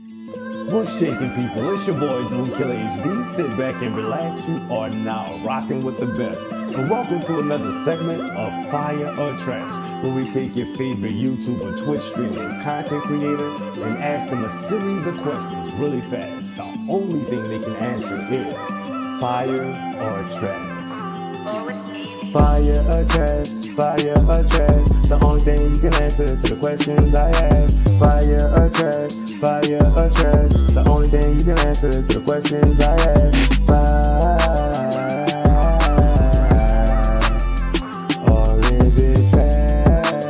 What's shaking, people? It's your boy Doom Killer HD. Sit back and relax. You are now rocking with the best. And welcome to another segment of Fire or Trash, where we take your favorite YouTube or Twitch streamer or content creator and ask them a series of questions really fast. The only thing they can answer is fire or trash. Fire or trash, fire or trash. The only thing you can answer to the questions I ask. Fire or trash, fire or trash. The only thing you can answer to the questions I ask. Fire or is it trash?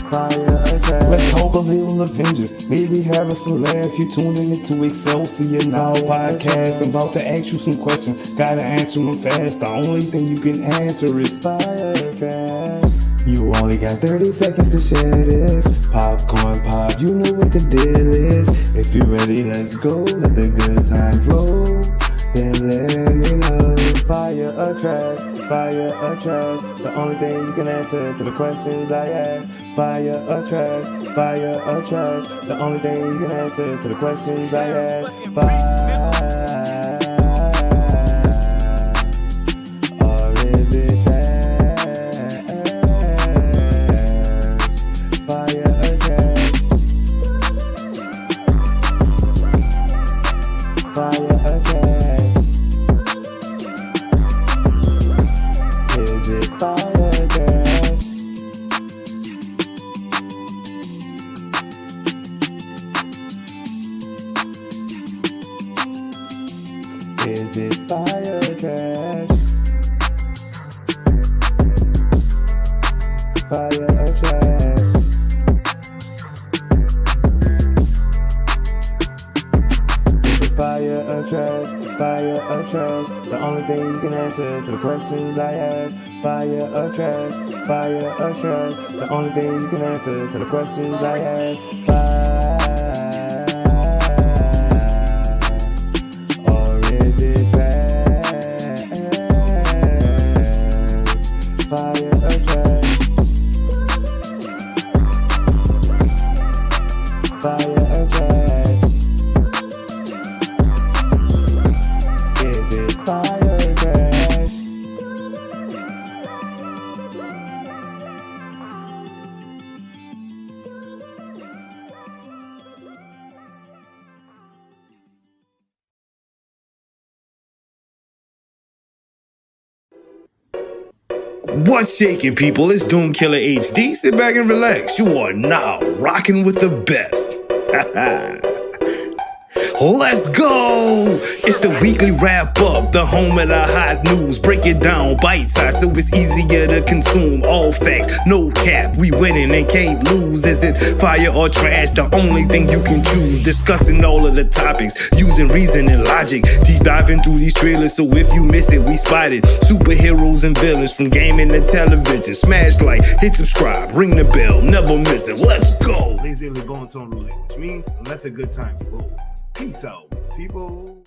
Fire or trash. Let's talk a little Avengers. Maybe have a celeb. You tuning into Excelsior Now podcast. I'm about to ask you some questions. Gotta answer them fast. The only thing you can answer is fire or trash. You only got 30 seconds to share this. Popcorn pop, you know what the deal is. If you're ready, let's go. Let the good times roll. Then let me know. Fire or trash, fire or trash. The only thing you can answer to the questions I ask. Fire or trash, fire or trash. The only thing you can answer to the questions I ask. Fire. Is it fire or trash? Fire or trash? Is it fire or trash? Fire or trash? The only thing you can answer to the questions I ask. Fire or trash? Fire or trash? The only thing you can answer to the questions I ask. Fire or trash? Fire or trash? Is it fire or trash? What's shaking, people? It's Doom Killer HD. Sit back and relax. You are now rocking with the best. Let's go! It's the weekly wrap up, the home of the hot news. Break it down, bite size, so it's easier to consume. All facts, no cap. We winning and can't lose. Is it fire or trash? The only thing you can choose. Discussing all of the topics, using reason and logic. Deep diving through these trailers, so if you miss it, we spotted superheroes and villains from gaming to television. Smash like, hit subscribe, ring the bell, never miss it. Let's go! Lazily going to roulette, which means let the good times roll. Peace out, people.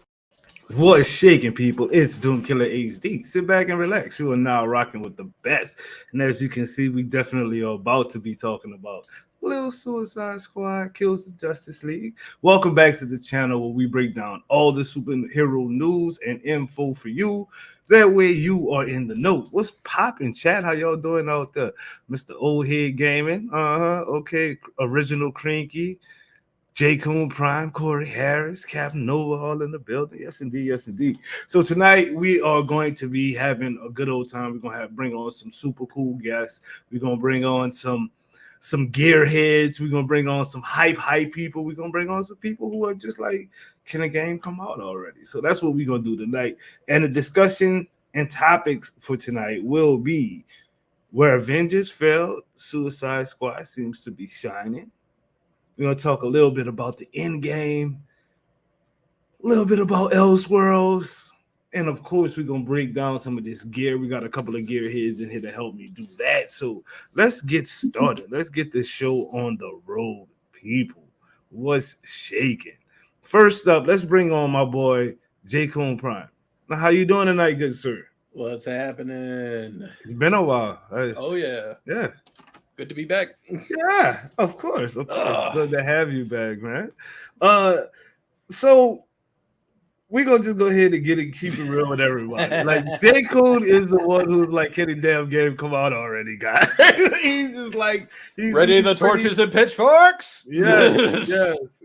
What's shaking, people? It's Doom Killer HD. Sit back and relax. You are now rocking with the best. And as you can see, we definitely are about to be talking about Little Suicide Squad Kills the Justice League. Welcome back to the channel where we break down all the superhero news and info for you. That way you are in the know. What's popping, chat? How y'all doing out there? Mr. Old Head Gaming. Okay. Original Cranky. J. Coon Prime, Corey Harris, Captain Nova, all in the building. Yes, indeed. Yes, indeed. So tonight we are going to be having a good old time. We're going to bring on some super cool guests. We're going to bring on some gearheads. We're going to bring on some hype people. We're going to bring on some people who are just like, can a game come out already? So that's what we're going to do tonight. And the discussion and topics for tonight will be where Avengers failed, Suicide Squad seems to be shining. We're going to talk a little bit about the EndGame, a little bit about Elseworlds, and of course, we're going to break down some of this gear. We got a couple of gearheads in here to help me do that. So let's get started. Let's get this show on the road, people. What's shaking? First up, let's bring on my boy, J. Coon Prime. Now, how you doing tonight, good sir? What's happening? It's been a while. Oh, yeah. Yeah. Good to be back. Yeah, of course. Good to have you back, man. So we're gonna just go ahead and keep it real with everybody. Like J. Cole is the one who's like, can the damn game come out already, guys? He's just like Ready the torches and pitchforks? Yes.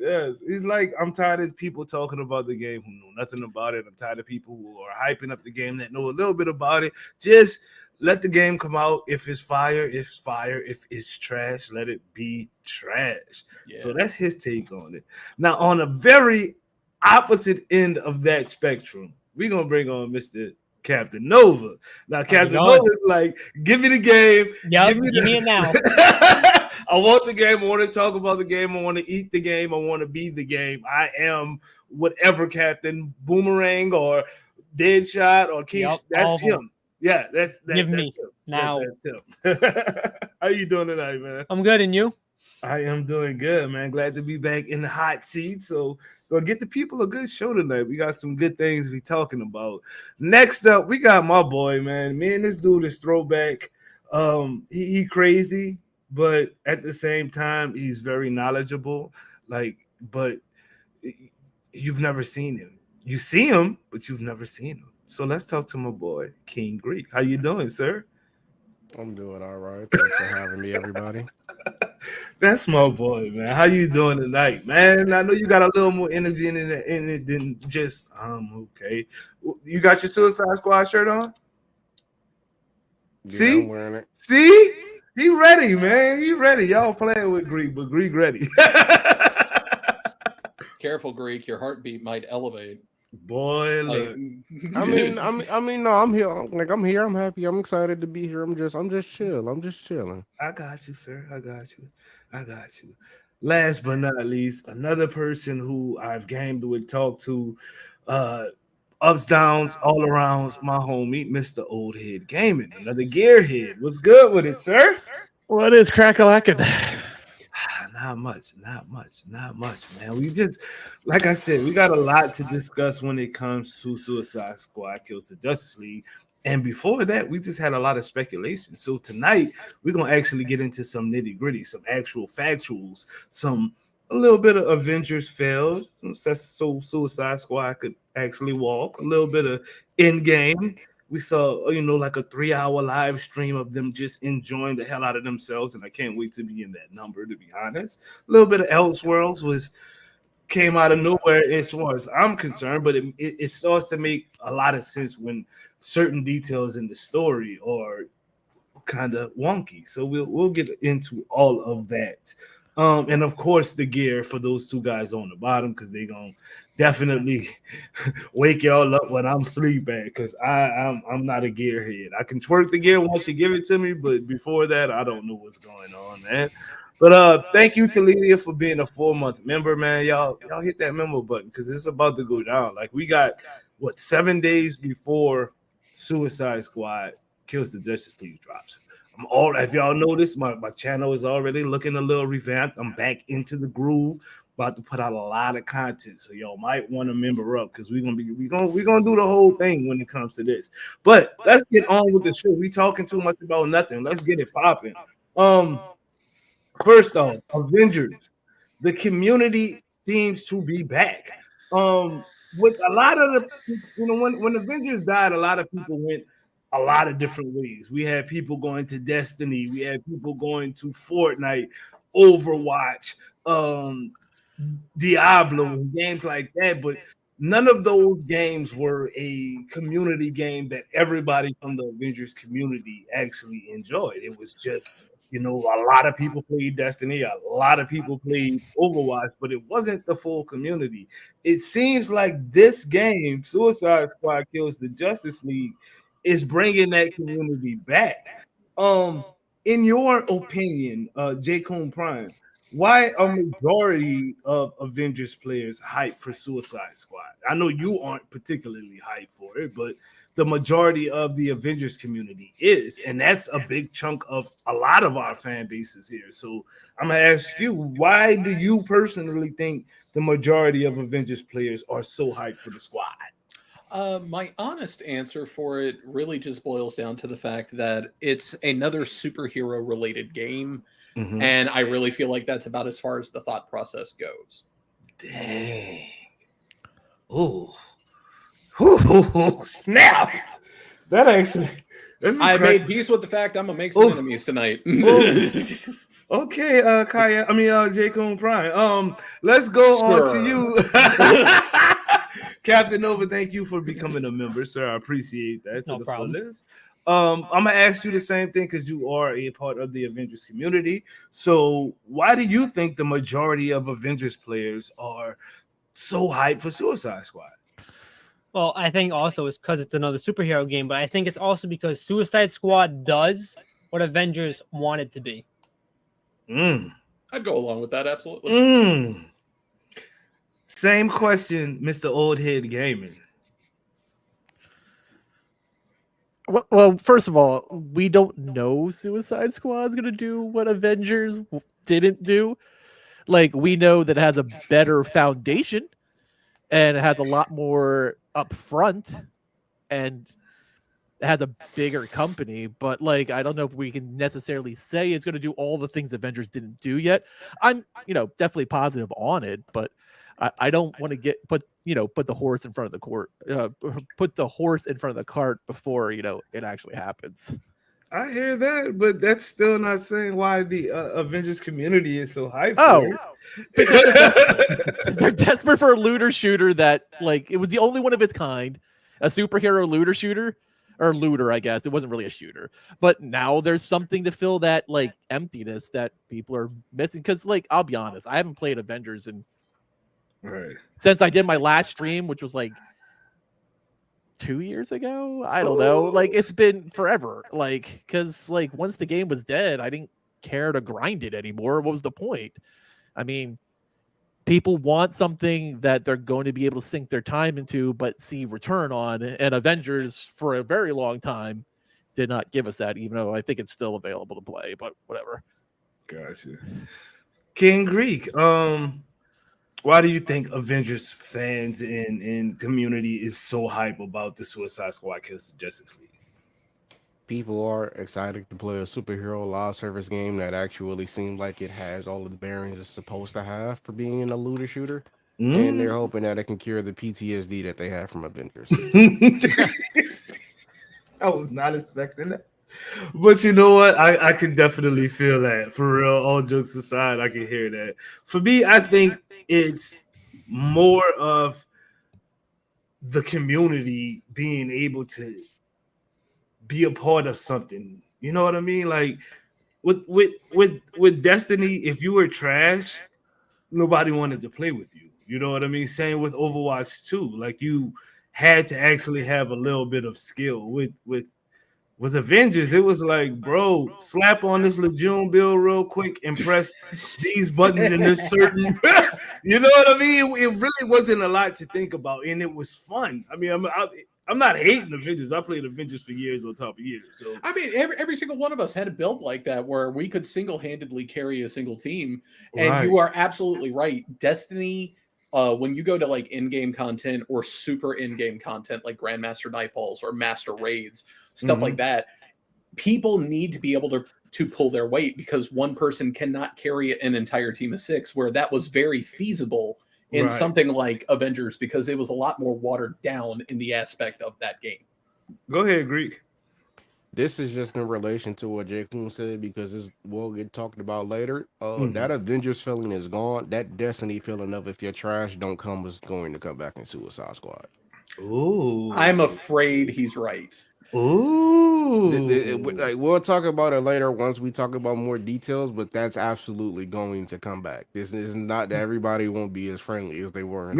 He's like, I'm tired of people talking about the game who know nothing about it. I'm tired of people who are hyping up the game that know a little bit about it. Just let the game come out. If it's fire, it's fire. If it's trash, let it be trash. Yeah. So that's his take on it. Now, on a very opposite end of that spectrum, we're gonna bring on Mr. Captain Nova. Now, Captain Nova is like, give me the game. Yep, give me it now. I want the game. I want to talk about the game. I want to eat the game. I want to be the game. I am whatever Captain Boomerang or Deadshot or King. Yep, that's him. Yeah, that's give me him. Now. That's him. How you doing tonight, man? I'm good, and you? I am doing good, man. Glad to be back in the hot seat. So gonna get the people a good show tonight. We got some good things to be talking about. Next up, we got my boy, man. Me and this dude is throwback. He crazy, but at the same time, he's very knowledgeable. But you've never seen him. You see him, but you've never seen him. So let's talk to my boy, King Greek. How you doing, sir? I'm doing all right. Thanks for having me, everybody. That's my boy, man. How you doing tonight, man? I know you got a little more energy in it than just okay. You got your Suicide Squad shirt on? Yeah, See? I'm wearing it. See? He ready, man. He ready. Y'all playing with Greek, but Greek ready. Careful, Greek. Your heartbeat might elevate. Boy, look. I mean, no, I'm here. I'm here. I'm happy. I'm excited to be here. I'm just chill. I'm just chilling. I got you, sir. I got you. Last but not least, another person who I've gamed with, talked to, ups, downs, all arounds, my homie, Mr. Old Head Gaming, another gearhead. What's good with it, sir? What is crack-a-lackin'? Not much, man. We just, like I said, we got a lot to discuss when it comes to Suicide Squad Kills the Justice League. And before that, we just had a lot of speculation. So tonight, we're going to actually get into some nitty-gritty, some actual factuals, a little bit of Avengers failed, so Suicide Squad could actually walk, a little bit of EndGame. We saw, like a 3-hour live stream of them just enjoying the hell out of themselves, and I can't wait to be in that number, to be honest. A little bit of Elseworlds came out of nowhere as far as I'm concerned, but it starts to make a lot of sense when certain details in the story are kind of wonky. So we'll get into all of that. And of course the gear for those two guys on the bottom, because they're gonna definitely wake y'all up when I'm sleeping, because I'm not a gearhead. I can twerk the gear once you give it to me, but before that, I don't know what's going on, man. But thank you to Lydia for being a 4-month member, man. Y'all hit that member button, because it's about to go down. Like, we got 7 days before Suicide Squad Kills the Justice League drops. If y'all notice, my channel is already looking a little revamped. I'm back into the groove, about to put out a lot of content, so y'all might want to member up, because we're gonna do the whole thing when it comes to this. But let's get on with the show. We talking too much about nothing. Let's get it popping. First off, Avengers. The community seems to be back. With a lot of the, when Avengers died, a lot of people went a lot of different ways. We had people going to Destiny. We had people going to Fortnite, Overwatch, Diablo, games like that. But none of those games were a community game that everybody from the Avengers community actually enjoyed. It was just, a lot of people played Destiny, a lot of people played Overwatch, but it wasn't the full community. It seems like this game, Suicide Squad Kills the Justice League, is bringing that community back. In your opinion, J. Cone Prime, why are majority of Avengers players hyped for Suicide Squad? I know you aren't particularly hyped for it, but the majority of the Avengers community is, and that's a big chunk of a lot of our fan bases here. So I'm gonna ask you, why do you personally think the majority of Avengers players are so hyped for the squad? My honest answer for it really just boils down to the fact that it's another superhero related game. Mhm. And I really feel like that's about as far as the thought process goes. Dang. Ooh. Snap. That actually. I made peace with the fact I'm gonna make some enemies tonight. Okay, Kaya. I mean, J. Coon Prime. Let's go on to you, Captain Nova. Thank you for becoming a member, sir. I appreciate that. No problem. Fullest. I'm gonna ask you the same thing because you are a part of the Avengers community. So, why do you think the majority of Avengers players are so hyped for Suicide Squad? Well, I think also it's because it's another superhero game, but I think it's also because Suicide Squad does what Avengers wanted to be. I'd go along with that, absolutely. Same question, Mr. Old Head Gaming. Well, first of all, we don't know Suicide Squad's gonna do what Avengers didn't do. Like, we know that it has a better foundation and it has a lot more upfront and it has a bigger company, but like, I don't know if we can necessarily say it's going to do all the things Avengers didn't do yet. I'm, definitely positive on it, but I don't want to put the horse in front of the court, put the horse in front of the cart before, it actually happens. I hear that, but that's still not saying why the Avengers community is so hyped. Because they're desperate for a looter shooter that, like, it was the only one of its kind, a superhero looter shooter, or looter, I guess. It wasn't really a shooter, but now there's something to fill that, like, emptiness that people are missing. Because, like, I'll be honest, I haven't played Avengers since I did my last stream, which was like 2 years ago. I don't know. Like, it's been forever. Like, because, like, once the game was dead, I didn't care to grind it anymore. What was the point? I mean, people want something that they're going to be able to sink their time into, but see return on. And Avengers, for a very long time, did not give us that, even though I think it's still available to play, but whatever. Gotcha. King Greek, why do you think Avengers fans and community is so hype about the Suicide Squad Kills the Justice League? People are excited to play a superhero live service game that actually seems like it has all of the bearings it's supposed to have for being in a looter shooter. And they're hoping that it can cure the PTSD that they have from Avengers. I was not expecting that. But you know what? I can definitely feel that. For real, all jokes aside, I can hear that. For me, I think it's more of the community being able to be a part of something. You know what I mean? Like with Destiny, if you were trash, nobody wanted to play with you. You know what I mean? Same with Overwatch 2. Like, you had to actually have a little bit of skill. With Avengers, it was like, bro, slap on this Legion build real quick and press these buttons in this certain. You know what I mean? It really wasn't a lot to think about, and it was fun. I mean, I'm not hating Avengers. I played Avengers for years on top of years. So I mean, every single one of us had a build like that where we could single-handedly carry a single team. And you are absolutely right. Destiny, when you go to like in-game content or super in-game content like Grandmaster Nightfalls or Master Raids, stuff like that, people need to be able to pull their weight, because one person cannot carry an entire team of 6, where that was very feasible in something like Avengers, because it was a lot more watered down in the aspect of that game. Go ahead, Greek. This is just in relation to what J. Coon said, because this will get talked about later. That Avengers feeling is gone. That Destiny feeling of if your trash don't come is going to come back in Suicide Squad. Ooh. I'm afraid he's right. Ooh. Like, we'll talk about it later once we talk about more details, but that's absolutely going to come back. This is not that everybody won't be as friendly as they were.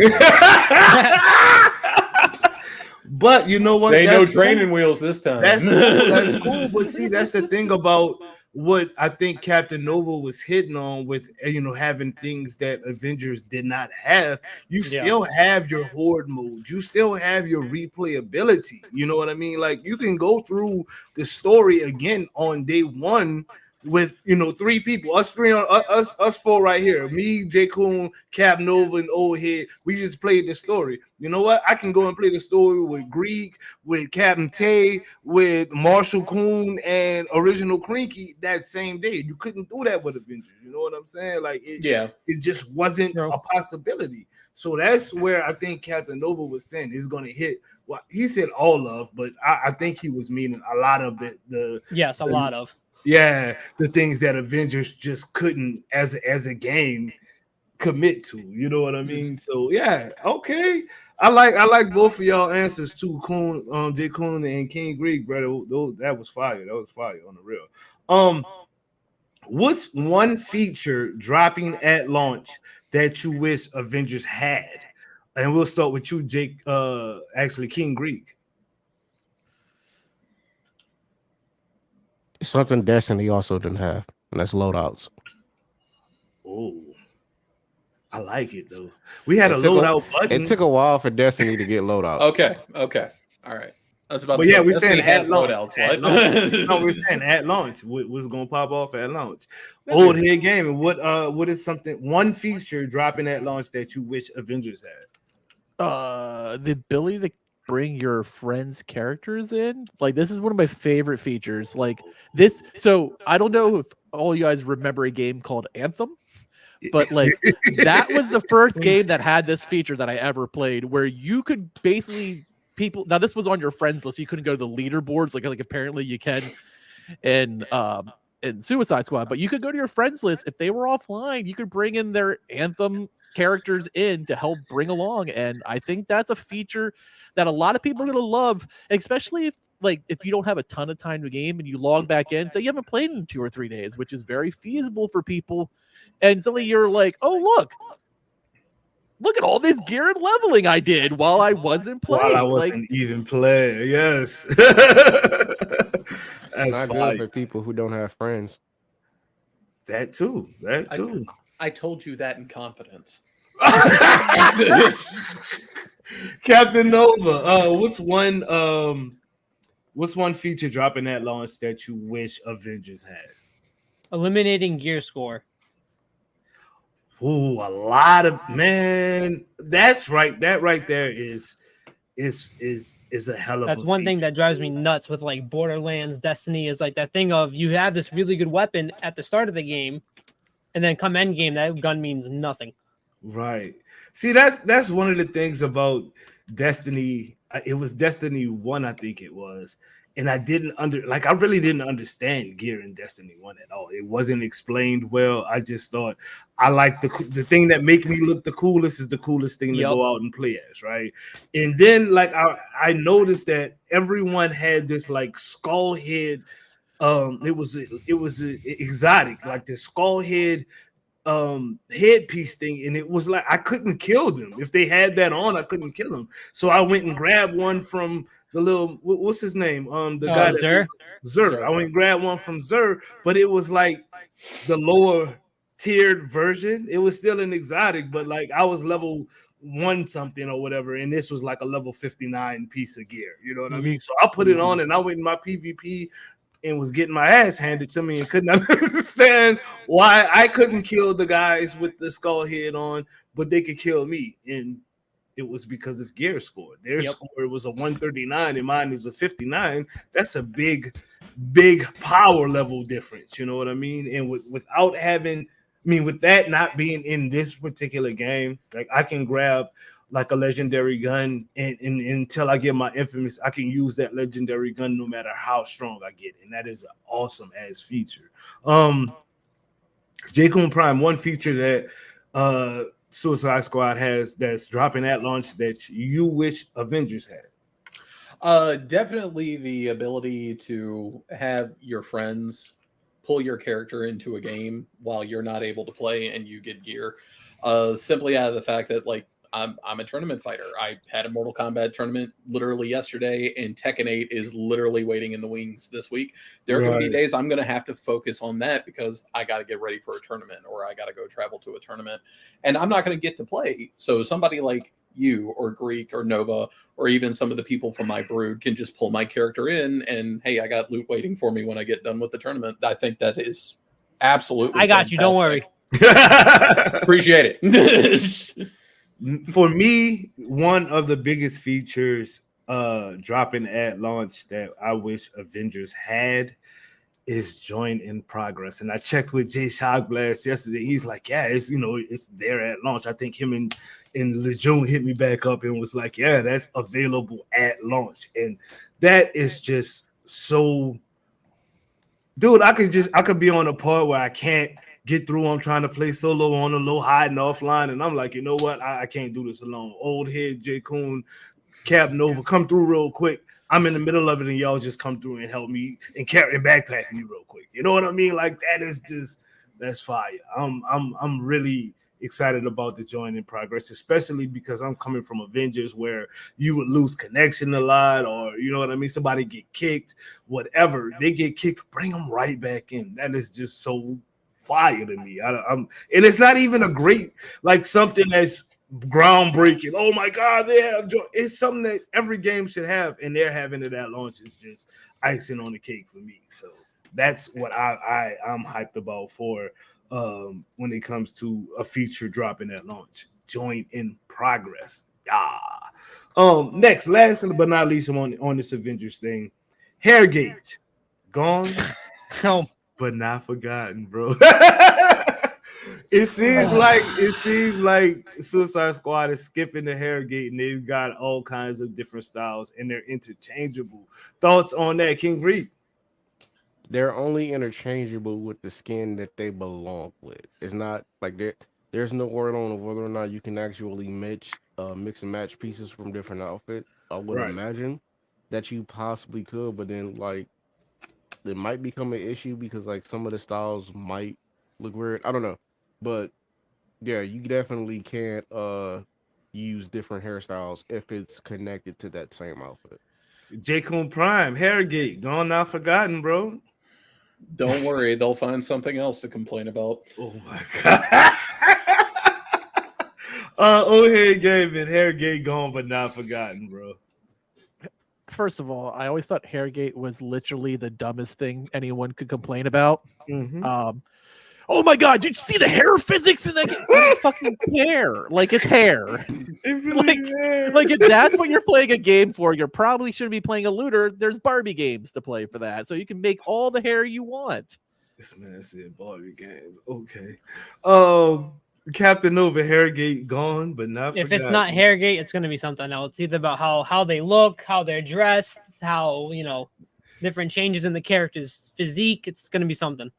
But you know what? They know training wheels this time. That's cool. That's cool. But see, that's the thing about what I think Captain Nova was hitting on with, having things that Avengers did not have. You still have your horde mode. You still have your replayability. You know what I mean? Like, you can go through the story again on day one with 3 people, us 3 on us 4 right here, me, J. Coon, Cap Nova, and Old Head. We just played the story. You know what? I can go and play the story with Greek, with Captain Tay, with Marshall Coon, and Original Crinky that same day. You couldn't do that with Avengers. You know what I'm saying? Like it just wasn't a possibility. So that's where I think Captain Nova was saying is going to hit. Well, he said all of, but I think he was meaning a lot of the lot of. Yeah, the things that Avengers just couldn't as a game commit to. You know what I mean? So yeah, okay. I like both of y'all answers too, Coon, J. Coon and King Greek, brother. That was fire. That was fire on the real. What's one feature dropping at launch that you wish Avengers had? And we'll start with you, Jake. Actually, King Greek. Something Destiny also didn't have, and that's loadouts. Oh, I like it though. We had a loadout button. It took a while for Destiny to get loadouts. Okay, all right. I was about but to yeah, say, we're saying at launch. loadouts. No, we're saying at launch. What's gonna pop off at launch? Old Head Gaming. What is one feature dropping at launch that you wish Avengers had? The ability to bring your friends' characters in. Like, this is one of my favorite features. Like this. So I don't know if all you guys remember a game called Anthem, but like that was the first game that had this feature that I ever played, where you could basically now this was on your friends list. You couldn't go to the leaderboards like apparently you can in Suicide Squad, but you could go to your friends list if they were offline. You could bring in their Anthem characters in to help bring along, and I think that's a feature that a lot of people are going to love, especially if you don't have a ton of time to game and you log back in, say you haven't played in 2 or 3 days, which is very feasible for people, and suddenly you're like, oh look at all this gear and leveling I did while I wasn't playing. While I wasn't even playing, yes. That's not good for people who don't have friends. That too. I told you that in confidence. Captain Nova, what's one feature dropping at launch that you wish Avengers had? Eliminating gear score. Ooh, a lot of man. That's right. That right there is a hell of. That's one thing that drives me nuts with like Borderlands, Destiny is like that thing of you have this really good weapon at the start of the game, and then come end game that gun means nothing. Right. See, that's one of the things about Destiny. It was Destiny 1, I think it was. And I really didn't understand gear in Destiny 1 at all. It wasn't explained well. I just thought I like the thing that make me look the coolest is the coolest thing to go out and play as, right? And then I noticed that everyone had this like skull head. It was exotic, like this skull head headpiece thing, and it was like I couldn't kill them. If they had that on, I couldn't kill them. So I went and grabbed one from the little what's his name? The guy Zur. I went and grabbed one from Zur, but it was like the lower tiered version. It was still an exotic, but like I was level 1 something or whatever, and this was like a level 59 piece of gear. You know what I mean? So I put it on and I went in my PvP and was getting my ass handed to me and couldn't understand why I couldn't kill the guys with the skull head on, but they could kill me. And it was because of gear score. Their score was a 139 and mine is a 59. That's a big power level difference. You know what I mean? And with that not being in this particular game, like I can grab like a legendary gun and until I get my infamous, I can use that legendary gun no matter how strong I get. And that is an awesome ass feature. J-Kun Prime, one feature that Suicide Squad has that's dropping at launch that you wish Avengers had. Definitely the ability to have your friends pull your character into a game while you're not able to play and you get gear. Simply out of the fact that like I'm a tournament fighter. I had a Mortal Kombat tournament literally yesterday, and Tekken 8 is literally waiting in the wings this week. There are going to be days I'm going to have to focus on that because I got to get ready for a tournament or I got to go travel to a tournament, and I'm not going to get to play. So somebody like you or Greek or Nova or even some of the people from my brood can just pull my character in and, hey, I got loot waiting for me when I get done with the tournament. I think that is absolutely I got fantastic. you. Don't worry. Appreciate it. For me, one of the biggest features dropping at launch that I wish Avengers had is join in progress. And I checked with Jay Shogblast yesterday. He's like, yeah, it's there at launch. I think him and Lejeune hit me back up and was like, yeah, that's available at launch. And that is just so, dude, I could be on a part where I can't get through. I'm trying to play solo on a low, hiding offline, and I'm like, you know what? I can't do this alone. Old head, J. Coon, Cap Nova, come through real quick. I'm in the middle of it, and y'all just come through and help me and carry and backpack me real quick. You know what I mean? Like that's fire. I'm really excited about the join in progress, especially because I'm coming from Avengers where you would lose connection a lot, or you know what I mean, somebody get kicked, whatever, they get kicked, bring them right back in. That is just so fire to me. And it's not even a great, like, something that's groundbreaking. Oh my god, they have joy. It's something that every game should have, and they're having it at launch is just icing on the cake for me. So that's what I'm hyped about for when it comes to a feature dropping at launch. Join in progress. Next, last but not least, on this Avengers thing, Hairgate gone, but not forgotten, bro. It seems like Suicide Squad is skipping the Hairgate, and they've got all kinds of different styles, and they're interchangeable. Thoughts on that, King Greek? They're only interchangeable with the skin that they belong with. It's not like there's no word on whether or not you can actually mix and match pieces from different outfits. I would imagine that you possibly could, but then like it might become an issue because like some of the styles might look weird. I don't know. But yeah, you definitely can't use different hairstyles if it's connected to that same outfit. J. Coon Prime, Hairgate, gone not forgotten, bro. Don't worry, they'll find something else to complain about. Oh my god. Hey Gavin, Hairgate gone but not forgotten, bro. First of all, I always thought Hairgate was literally the dumbest thing anyone could complain about. Mm-hmm. Oh my god, did you see the hair physics in that game? I don't fucking care. Like, it's hair. Like if that's what you're playing a game for, you probably shouldn't be playing a looter. There's Barbie games to play for that. So you can make all the hair you want. This man said Barbie games. Okay. Captain Nova, Hairgate gone, but not If forgotten. it's not Hairgate, it's gonna be something else. It's either about how they look, how they're dressed, how different changes in the character's physique. It's gonna be something.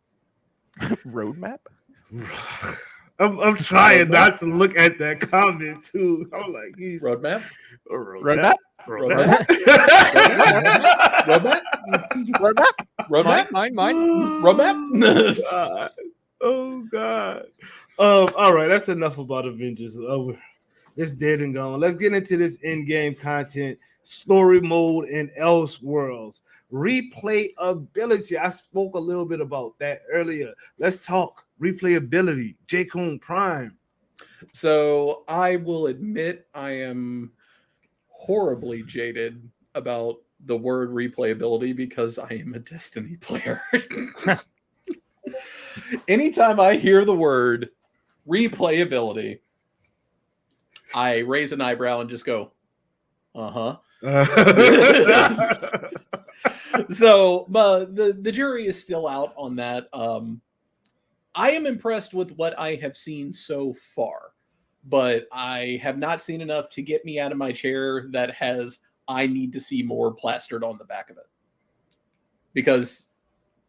Roadmap? I'm trying not to look at that comment too. I'm like, he's Roadmap? Roadmap? Roadmap? Roadmap? Mine? Roadmap? Oh God. All right, that's enough about Avengers. It's dead and gone. Let's get into this in-game content, story mode, and Elseworlds. Replayability. I spoke a little bit about that earlier. Let's talk replayability. J. Coon Prime. So I will admit I am horribly jaded about the word replayability because I am a Destiny player. Anytime I hear the word replayability, I raise an eyebrow and just go, uh-huh. So the jury is still out on that. I am impressed with what I have seen so far, but I have not seen enough to get me out of my chair that has I need to see more plastered on the back of it. Because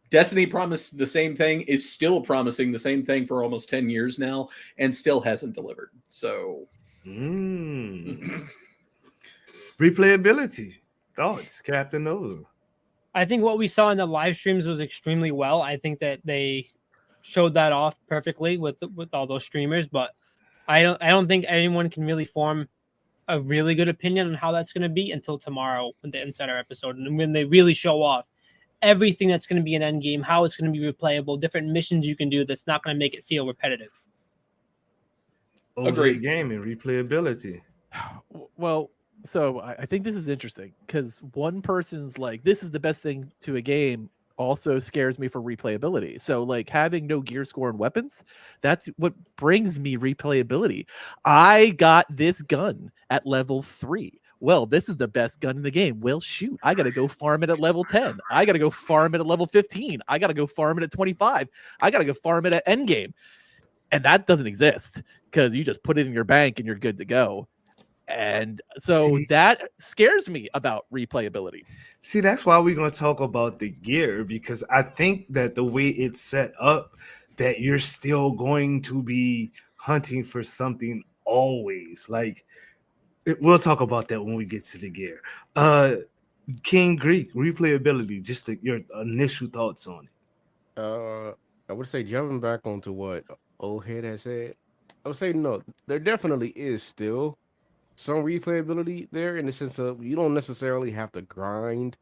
Destiny promised the same thing, is still promising the same thing for almost 10 years now, and still hasn't delivered. So replayability. Thoughts, Captain Nova? I think what we saw in the live streams was extremely well. I think that they showed that off perfectly with all those streamers, but I don't think anyone can really form a really good opinion on how that's going to be until tomorrow with the Insider episode, and when they really show off everything that's going to be an end game, how it's going to be replayable, different missions you can do that's not going to make it feel repetitive. Agreed. Gaming replayability. Well, so I think this is interesting because one person's like, this is the best thing to a game also scares me for replayability. So like having no gear score and weapons, that's what brings me replayability. I got this gun at level 3. Well, this is the best gun in the game. Well, shoot, I got to go farm it at level 10. I got to go farm it at level 15. I got to go farm it at 25. I got to go farm it at endgame. And that doesn't exist because you just put it in your bank and you're good to go. And so that scares me about replayability. See, that's why we're going to talk about the gear, because I think that the way it's set up, that you're still going to be hunting for something always. Like, we'll talk about that when we get to the gear. King Greek, replayability, just your initial thoughts on it. I would say jumping back onto what Old Head has said, I would say no, there definitely is still some replayability there in the sense of you don't necessarily have to grind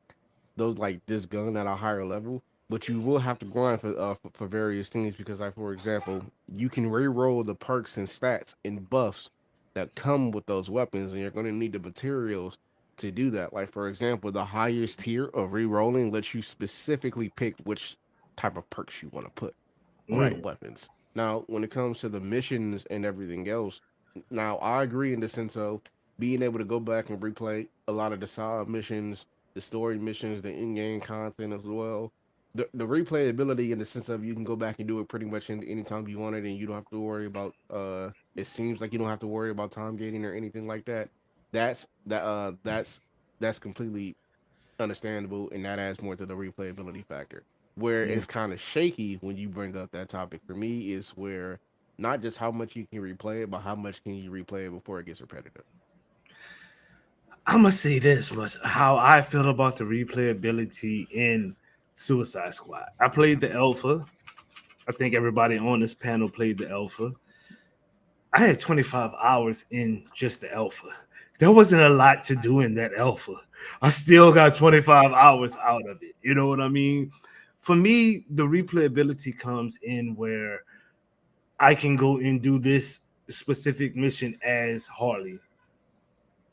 those like this gun at a higher level, but you will have to grind for various things because, like for example, you can re-roll the perks and stats and buffs that come with those weapons, and you're going to need the materials to do that. Like for example, the highest tier of re-rolling lets you specifically pick which type of perks you want to put on the weapons. Now, when it comes to the missions and everything else, now I agree in the sense of being able to go back and replay a lot of the side missions, the story missions, the in-game content as well. The replayability in the sense of you can go back and do it pretty much any time you want it, and you don't have to worry about it seems like you don't have to worry about time gating or anything like that. That's completely understandable, and that adds more to the replayability factor. Where it's kind of shaky when you bring up that topic for me is where not just how much you can replay it, but how much can you replay it before it gets repetitive. I'm gonna say this much: how I feel about the replayability in Suicide Squad. I played the alpha. I think everybody on this panel played the alpha. I had 25 hours in just the alpha. There wasn't a lot to do in that alpha. I still got 25 hours out of it. You know what I mean? For me, the replayability comes in where I can go and do this specific mission as Harley,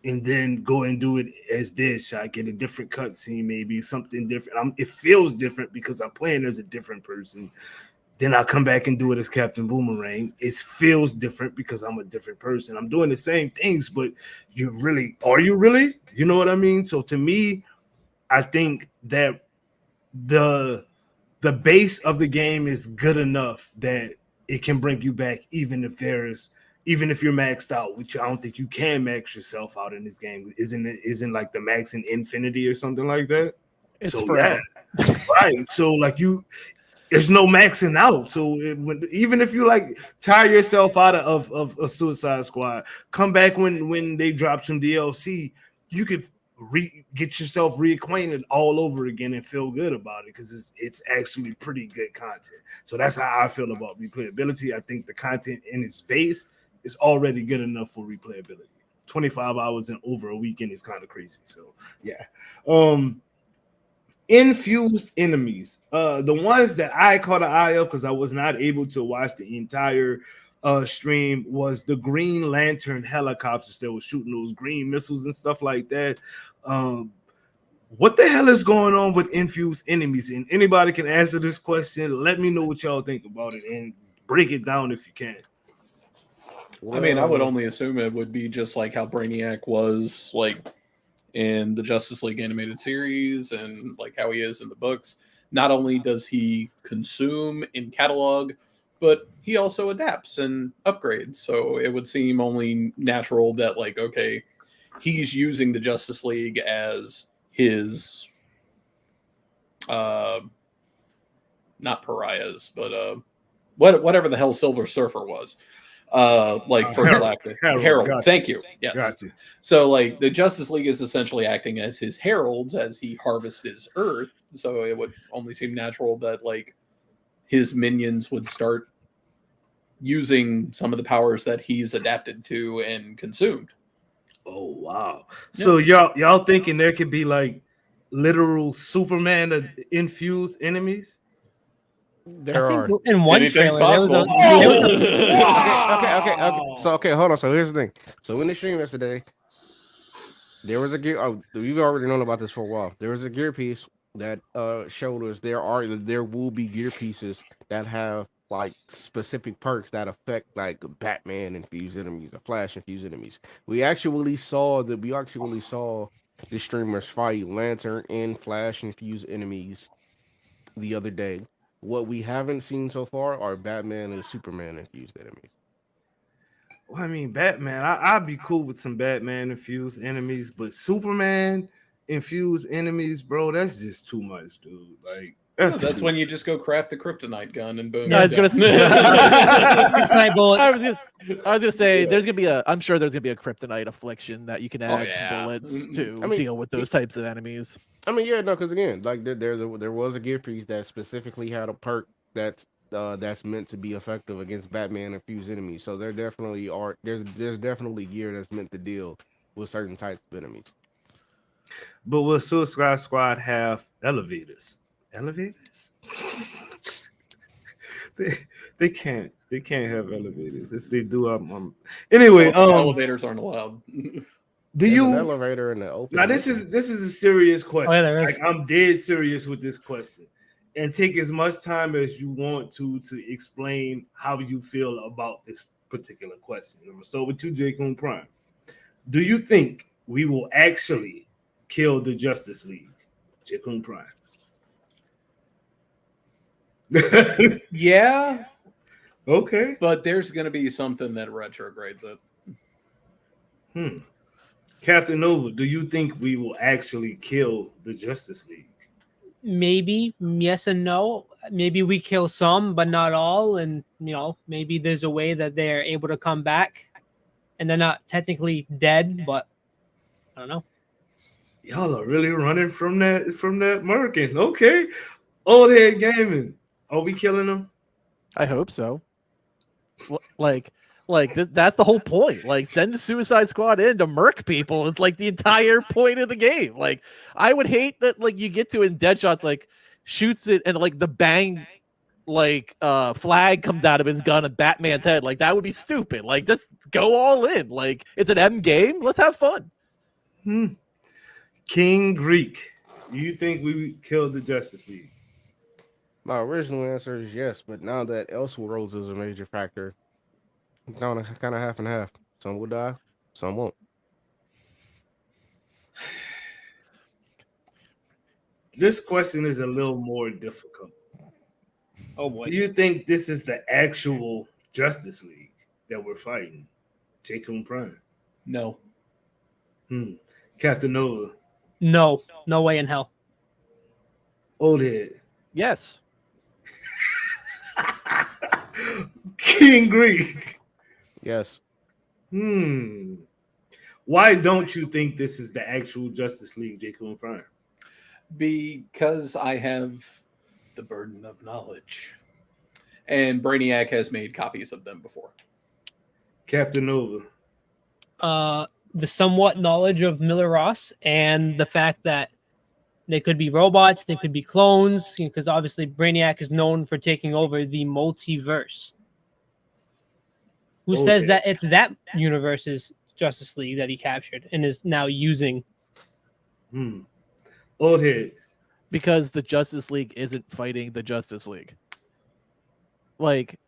and then go and do it as Deadshot, get a different cutscene, maybe something different. It feels different because I'm playing as a different person. Then I come back and do it as Captain Boomerang. It feels different because I'm a different person. I'm doing the same things, but are you really? You know what I mean? So to me, I think that the base of the game is good enough that it can bring you back, even if you're maxed out, which I don't think you can max yourself out in this game. Isn't like the max in Infinity or something like that? It's so forever. Yeah. Right. So like there's no maxing out. So even if you like tire yourself out of a Suicide Squad, come back when they drop some DLC, you could get yourself reacquainted all over again and feel good about it because it's actually pretty good content. So that's how I feel about replayability. I think the content in its base is already good enough for replayability. 25 hours in over a weekend is kind of crazy. So yeah. Infused enemies. The ones that I caught an eye of because I was not able to watch the entire stream was the Green Lantern helicopters that were shooting those green missiles and stuff like that. What the hell is going on with infused enemies? And anybody can answer this question. Let me know what y'all think about it and break it down if you can. I mean, I would only assume it would be just like how Brainiac was like in the Justice League animated series and like how he is in the books. Not only does he consume in catalog, but he also adapts and upgrades. So it would seem only natural that like, okay, he's using the Justice League as his not pariahs, but whatever the hell Silver Surfer was. Like for Galactic Herald. Gotcha. Thank you. Yes. Gotcha. So like the Justice League is essentially acting as his heralds as he harvests his Earth. So it would only seem natural that like his minions would start using some of the powers that he's adapted to and consumed. Oh wow! Yeah. So y'all thinking there could be like literal Superman infused enemies? There I are. think in one Anything's trailer there was a. possible. There was a Okay. So hold on. So here's the thing. So in the stream yesterday, there was a gear. Oh, we've already known about this for a while. There was a gear piece that showed us there will be gear pieces that have like specific perks that affect like Batman infused enemies or Flash infused enemies. We actually saw the streamers fight Lantern and Flash infused enemies the other day. What we haven't seen so far are Batman and Superman infused enemies. Well, I mean, Batman, I'd be cool with some Batman infused enemies, but Superman infused enemies, bro, that's just too much, dude. Like, That's when you just go craft the kryptonite gun and boom. Yeah, I was gonna say. kryptonite bullets. I was gonna say there's gonna be I'm sure there's gonna be a kryptonite affliction that you can add to yeah. bullets to deal with those types of enemies. I mean, yeah, no, because again, like there was a gear piece that specifically had a perk that's meant to be effective against Batman infused enemies. So there definitely are there's definitely gear that's meant to deal with certain types of enemies. But will Suicide Squad have elevators? Elevators? they can't have elevators. If they do, anyway. Elevators aren't allowed. There's an elevator in the open? Now this is a serious question. Oh, yeah, there is. Like, I'm dead serious with this question, and take as much time as you want to explain how you feel about this particular question. I'm gonna start with you, J. Prime. Do you think we will actually kill the Justice League, J. Prime? Yeah. Okay. But there's going to be something that retrogrades it. Captain Nova, do you think we will actually kill the Justice League? Maybe yes and no. Maybe we kill some, but not all. And maybe there's a way that they're able to come back, and they're not technically dead. But I don't know. Y'all are really running from that Merkin. Okay. Old Head Gaming. Are we killing them? I hope so. That's the whole point. Like, send the Suicide Squad in to murk people. It's like the entire point of the game. Like, I would hate that. Like, you get to in Deadshot's like shoots it and like the bang flag comes out of his gun at Batman's head. Like, that would be stupid. Like, just go all in. Like, it's an M game. Let's have fun. King Greek, do you think we killed the Justice League? My original answer is yes, but now that Elseworlds is a major factor, kind of half and half. Some will die, some won't. This question is a little more difficult. Oh boy. Do you think this is the actual Justice League that we're fighting? J. Prime. No. Captain Nova. No way in hell. Old Head. Yes. King Greek. Yes. Why don't you think this is the actual Justice League, J. Prime? Because I have the burden of knowledge. And Brainiac has made copies of them before. Captain Nova. The somewhat knowledge of Miller Ross and the fact that they could be robots, they could be clones, because obviously Brainiac is known for taking over the multiverse. Who says that it's that universe's Justice League that he captured and is now using? Old Head. Because the Justice League isn't fighting the Justice League. Like,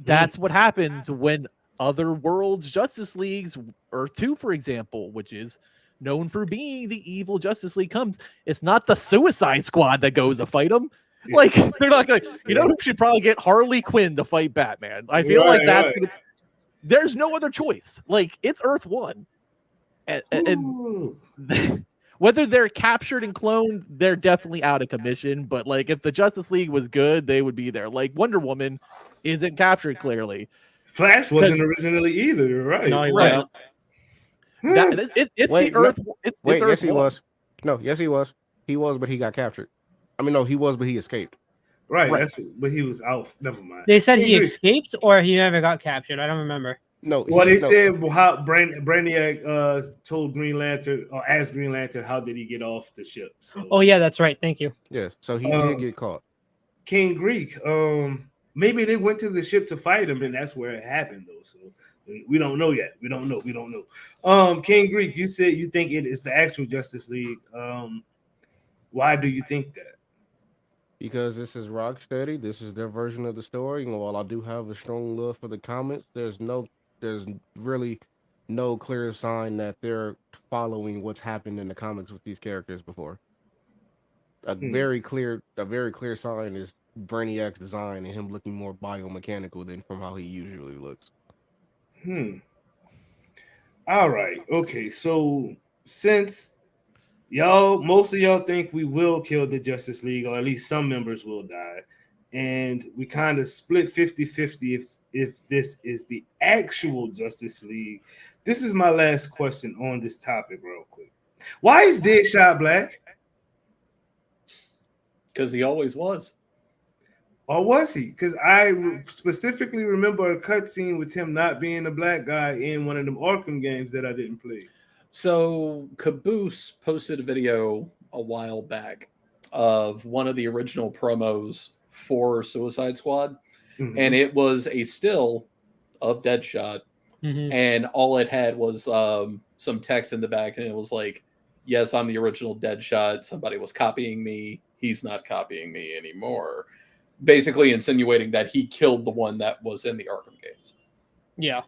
that's what happens when other worlds' Justice Leagues, Earth 2, for example, which is known for being the evil Justice League, comes. It's not the Suicide Squad that goes to fight them. Like, they're not going to, who should probably get Harley Quinn to fight Batman. I feel like that's gonna, there's no other choice. Like, it's Earth 1. And whether they're captured and cloned, they're definitely out of commission. But, like, if the Justice League was good, they would be there. Like, Wonder Woman isn't captured, clearly. Flash wasn't originally either, you're right? No, he Right. wasn't. It's Wait, the Earth. no. It's Wait, Earth yes, he 1. was. No, yes, he was. He was, but he got captured. I mean, no, he was, but he escaped. Right. But he was out. Never mind. They said he escaped or he never got captured. I don't remember. No. Well, they said how Brainiac told Green Lantern or asked Green Lantern how did he get off the ship. So. Oh yeah, that's right. Thank you. Yes, so he did get caught. King Greek. Maybe they went to the ship to fight him, and that's where it happened, though. So we don't know yet. We don't know. King Greek, you said you think it is the actual Justice League. Why do you think that? Because this is Rocksteady. This is their version of the story. And while I do have a strong love for the comics, there's really no clear sign that they're following what's happened in the comics with these characters before. A very clear sign is Brainiac's design and him looking more biomechanical than from how he usually looks. All right. Okay. So since most of y'all think we will kill the Justice League, or at least some members will die, and we kind of split 50-50 if this is the actual Justice League. This is my last question on this topic real quick. Why is Deadshot black? Because he always was. Or was he? Because I specifically remember a cutscene with him not being a black guy in one of them Arkham games that I didn't play. So Caboose posted a video a while back of one of the original promos for Suicide Squad, and it was a still of Deadshot, and all it had was some text in the back, and it was like, yes, I'm the original Deadshot. Somebody was copying me. He's not copying me anymore. Basically insinuating that he killed the one that was in the Arkham games. Yeah.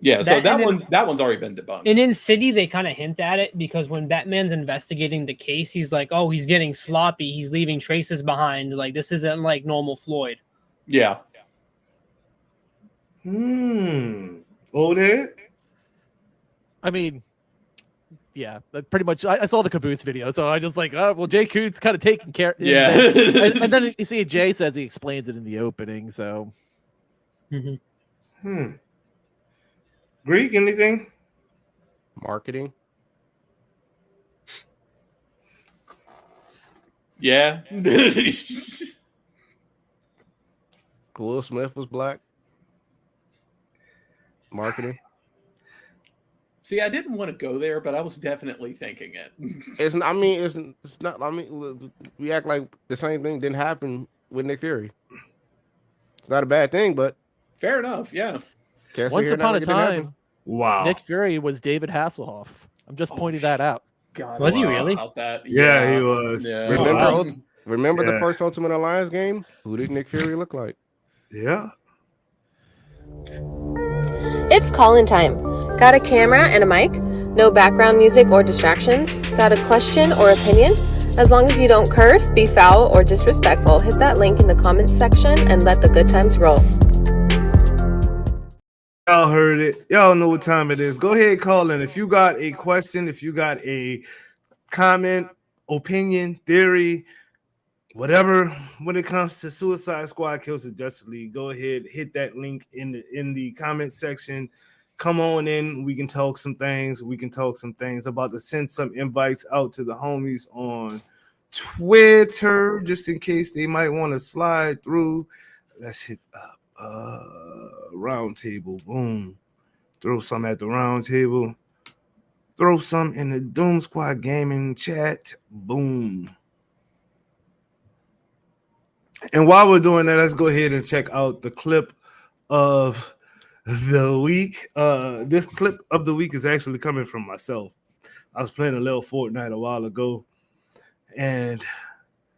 Yeah, so that one's already been debunked. And in City, they kind of hint at it because when Batman's investigating the case, he's like, oh, he's getting sloppy. He's leaving traces behind. Like, this isn't like normal Floyd. Yeah. Old head? I mean, yeah, pretty much. I saw the Caboose video, so I just like, oh, well, Jay Coote's kind of taking care. Yeah. And then you see Jay says he explains it in the opening, so. Greek, anything? Marketing. Yeah. Will Smith was black. Marketing. See, I didn't want to go there, but I was definitely thinking it. It's not. I mean, we act like the same thing didn't happen with Nick Fury. It's not a bad thing, but fair enough. Yeah. Once upon a time, wow, Nick Fury was David Hasselhoff. I'm just pointing that out. God, was he really? About that. Yeah, he was. Yeah. Remember the first Ultimate Alliance game? Who did Nick Fury look like? Yeah. It's call-in time. Got a camera and a mic? No background music or distractions? Got a question or opinion? As long as you don't curse, be foul, or disrespectful, hit that link in the comments section and let the good times roll. Y'all heard it. Y'all know what time it is. Go ahead, call in. If you got a question, if you got a comment, opinion, theory, whatever, when it comes to Suicide Squad Kills the Justice League, go ahead, hit that link in the comment section. Come on in. We can talk some things. About to send some invites out to the homies on Twitter, just in case they might want to slide through. Let's hit up round table. Boom. Throw some at the round table. Throw some in the Doom Squad gaming chat. Boom. And while we're doing that, let's go ahead and check out the clip of the week. This clip of the week is actually coming from myself. I was playing a little Fortnite a while ago, and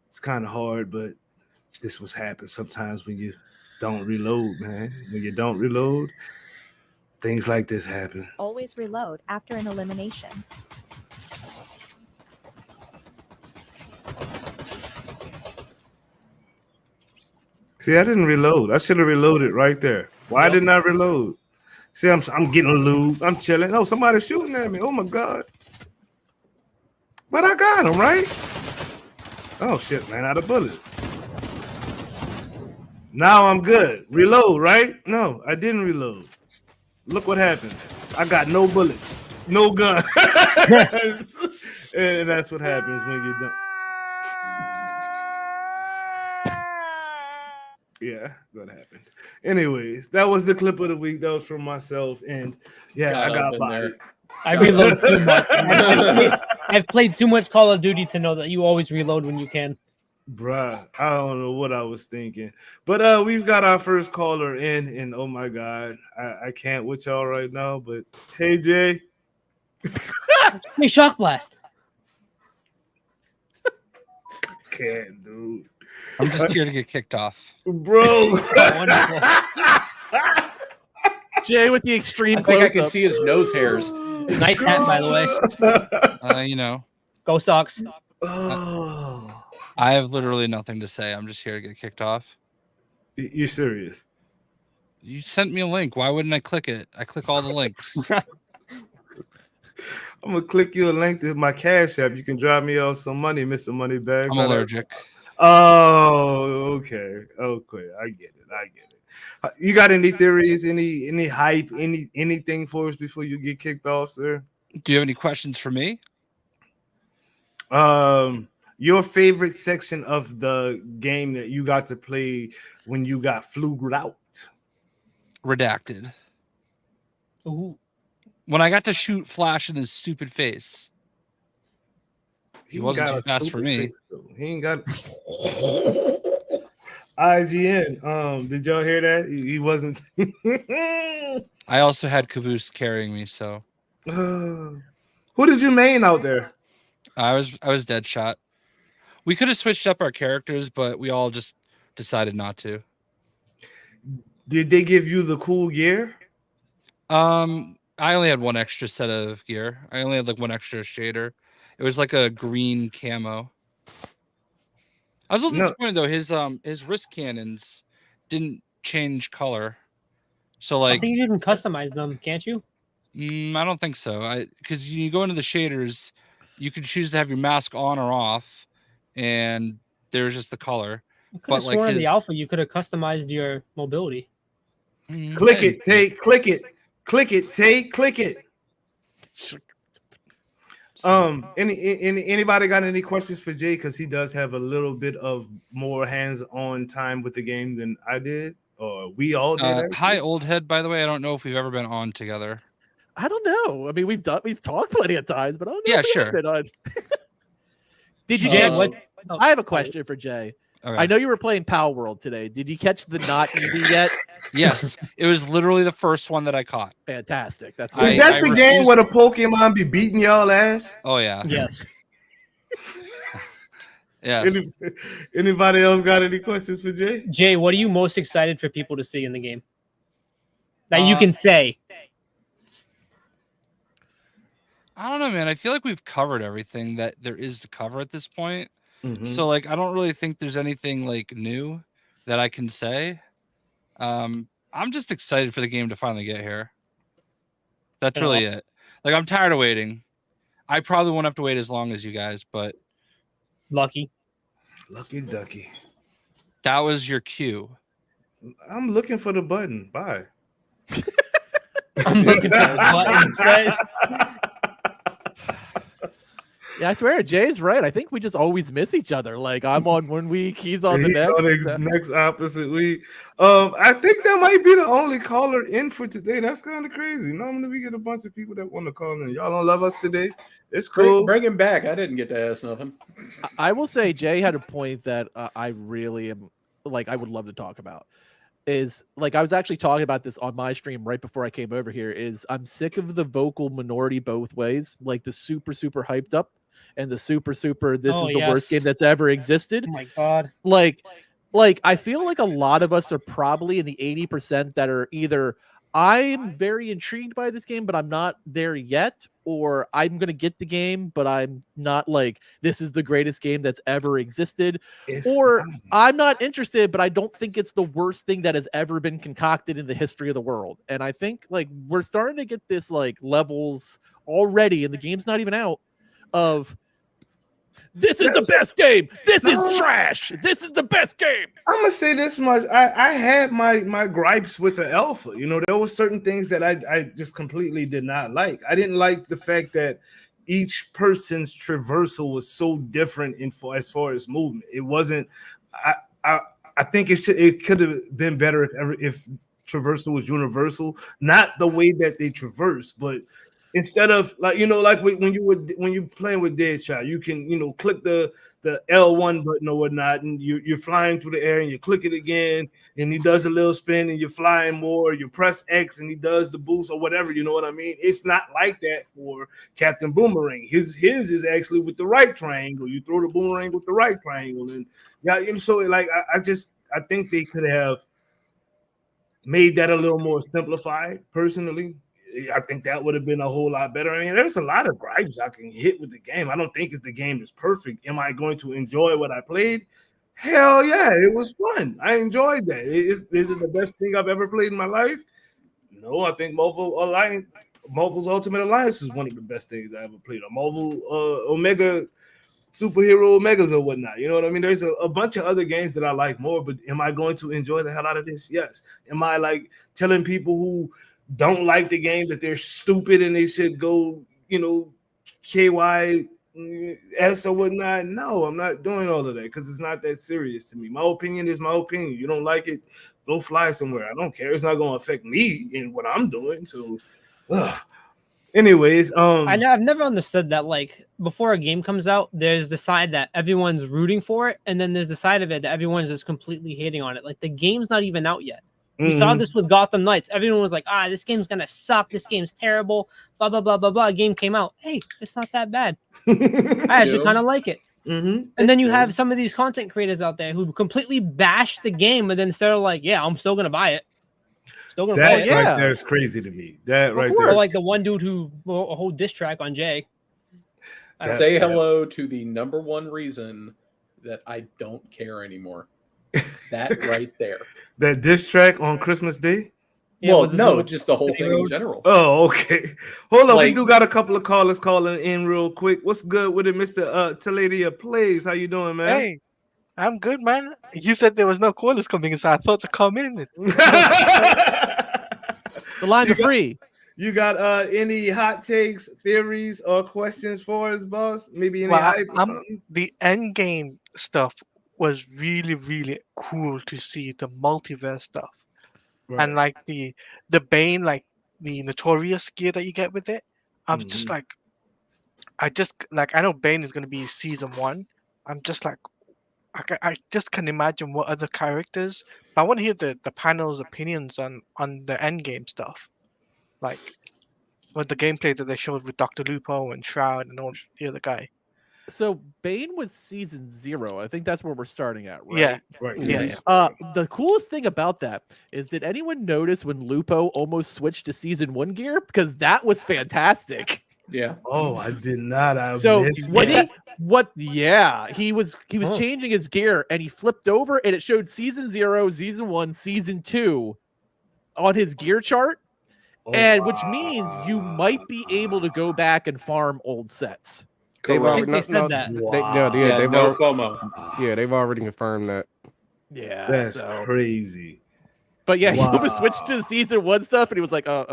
it's kind of hard, but this was happening sometimes when you don't reload, man. When you don't reload, things like this happen. Always reload after an elimination. See, I didn't reload. I should have reloaded right there. Why didn't I reload? See, I'm getting a lube. I'm chilling. Oh, somebody's shooting at me. Oh my god. But I got him, right? Oh shit, man, out of bullets. Now I'm good. Reload, right? No, I didn't reload. Look what happened. I got no bullets, no gun. And that's what happens when you don't. Yeah, that happened. Anyways, that was the clip of the week. That was from myself, and yeah, I got bodied. I reload too much. I've played too much Call of Duty to know that you always reload when you can. Bruh, I don't know what I was thinking. But we've got our first caller in, and oh my god, I can't with y'all right now. But hey Jay. Hey, shock blast. Can't, dude. I'm just here to get kicked off. Bro. Wonderful. Jay with the extreme I think I close can up. see his nose hairs. Nice hat, by the way. You know, Go Sox. Oh. I have literally nothing to say. I'm just here to get kicked off. You're serious? You sent me a link. Why wouldn't I click it? I click all the links. I'm gonna click you a link to my Cash App. You can drop me off some money, Mr. Moneybags. I'm allergic. Oh, okay. Okay. I get it. You got any theories, any hype, anything for us before you get kicked off, sir? Do you have any questions for me? Your favorite section of the game that you got to play when you got fluged out? Redacted. Ooh. When I got to shoot Flash in his stupid face. He wasn't too fast for me. He ain't got IGN. Did y'all hear that? He wasn't. I also had Caboose carrying me, so who did you main out there? I was Deadshot. We could have switched up our characters, but we all just decided not to. Did they give you the cool gear? I only had one extra set of gear. I only had like one extra shader. It was like a green camo. I was a little disappointed though. His wrist cannons didn't change color. So like, I think you can customize them, can't you? I don't think so. Because you go into the shaders, you can choose to have your mask on or off, and there's just the color. I could have But sworn in the alpha you could have customized your mobility. Click it, Tay. Click it. Click it, Tay. Click it. Anybody got any questions for Jay? Because he does have a little bit of more hands-on time with the game than I did, or we all did. Hi, old head. By the way, I don't know if we've ever been on together. I don't know. I mean, we've talked plenty of times, but I don't know. Yeah, if we sure. have been on. Did you? Jay, I have a question for Jay. Okay. I know you were playing Pal World today. Did you catch the not easy yet? Yes, it was literally the first one that I caught. Fantastic. That's Is that the game where the Pokemon be beating y'all ass? Oh yeah. Yes. Yes. Anybody else got any questions for Jay? Jay, what are you most excited for people to see in the game? That you can say. I don't know, man. I feel like we've covered everything that there is to cover at this point. Mm-hmm. So like I don't really think there's anything like new that I can say. I'm just excited for the game to finally get here. That's really it. Like I'm tired of waiting. I probably won't have to wait as long as you guys, but lucky ducky. That was your cue. I'm looking for the button. Bye. I'm looking for the button. Yeah, I swear, Jay's right. I think we just always miss each other. Like I'm on one week, he's on the next. On the next opposite week. I think that might be the only caller in for today. That's kind of crazy. Normally we get a bunch of people that want to call in. Y'all don't love us today. It's cool. Bring him back. I didn't get to ask nothing. I will say Jay had a point that I really am like. I would love to talk about. Is like I was actually talking about this on my stream right before I came over here. Is I'm sick of the vocal minority both ways, like the super hyped up and the super this is the worst game that's ever existed. Oh my god! Like I feel like a lot of us are probably in the 80% that are either I'm very intrigued by this game, but I'm not there yet, or I'm gonna get the game, but I'm not like this is the greatest game that's ever existed, or I'm not interested, but I don't think it's the worst thing that has ever been concocted in the history of the world. And I think like we're starting to get this like levels already, and the game's not even out of this is the best game. This is trash. This is the best game. I'm gonna say this much. I had my gripes with the alpha. You know, there were certain things that I just completely did not like. I didn't like the fact that each person's traversal was so different as far as movement. It wasn't. I think it could have been better if traversal was universal. Not the way that they traverse, but instead of like like when you playing with Deadshot, you can click the L1 button or whatnot, and you're flying through the air, and you click it again, and he does a little spin, and you're flying more. You press X, and he does the boost or whatever. You know what I mean? It's not like that for Captain Boomerang. His is actually with the right triangle. You throw the boomerang with the right triangle, and so like I think they could have made that a little more simplified. Personally, I think that would have been a whole lot better. I mean, there's a lot of gripes I can hit with the game. I don't think the game is perfect. Am I going to enjoy what I played? Hell yeah, it was fun. I enjoyed that. Is it the best thing I've ever played in my life? No, I think Marvel's Ultimate Alliance is one of the best things I ever played. Marvel Omega superhero Omegas or whatnot. You know what I mean? There's a bunch of other games that I like more, but am I going to enjoy the hell out of this? Yes. Am I like telling people who don't like the game that they're stupid and they should go, KYS or whatnot? No, I'm not doing all of that because it's not that serious to me. My opinion is my opinion. You don't like it, go fly somewhere. I don't care. It's not going to affect me in what I'm doing. So, anyways, I've never understood that. Like before a game comes out, there's the side that everyone's rooting for it, and then there's the side of it that everyone's just completely hating on it. Like the game's not even out yet. We saw this with Gotham Knights. Everyone was like, this game's gonna suck. This game's terrible. Blah blah blah blah blah. Game came out. Hey, it's not that bad. I actually kind of like it. And then you have some of these content creators out there who completely bash the game, but then instead of like, yeah, I'm still gonna buy it. Still gonna play it. Right there is crazy to me. That right there. Or like the one dude who wrote a whole diss track on Jay. Say hello to the number one reason that I don't care anymore. That right there. That diss track on Christmas Day? Yeah, well, no, just the whole thing in general. Oh, okay. Hold on, we do got a couple of callers calling in real quick. What's good with it, Mr. Taladia Plays? How you doing, man? Hey, I'm good, man. You said there was no callers coming in, so I thought to come in. The lines are free. You got any hot takes, theories, or questions for us, boss? Maybe any hype or something? The EndGame stuff was really, really cool to see, the multiverse stuff. Right. And like the Bane, like the Notorious gear that you get with it. I'm just like, I know Bane is going to be season 1. I'm just like, I just can imagine what other characters. But I want to hear the panel's opinions on the EndGame stuff. Like, with the gameplay that they showed with Dr. Lupo and Shroud and all the other guy. So Bane was season 0. I think that's where we're starting at, right? Yeah. Right. Yeah. The coolest thing about that is, did anyone notice when Lupo almost switched to season 1 gear? Because that was fantastic. Yeah. Oh, I did not. He was changing his gear and he flipped over and it showed season 0, season 1, season 2 on his gear chart. Which means you might be able to go back and farm old sets. They've already said that. They've no FOMO. Yeah, they've already confirmed that. Yeah, that's crazy. But yeah, he almost switched to the season 1 stuff, and he was like, because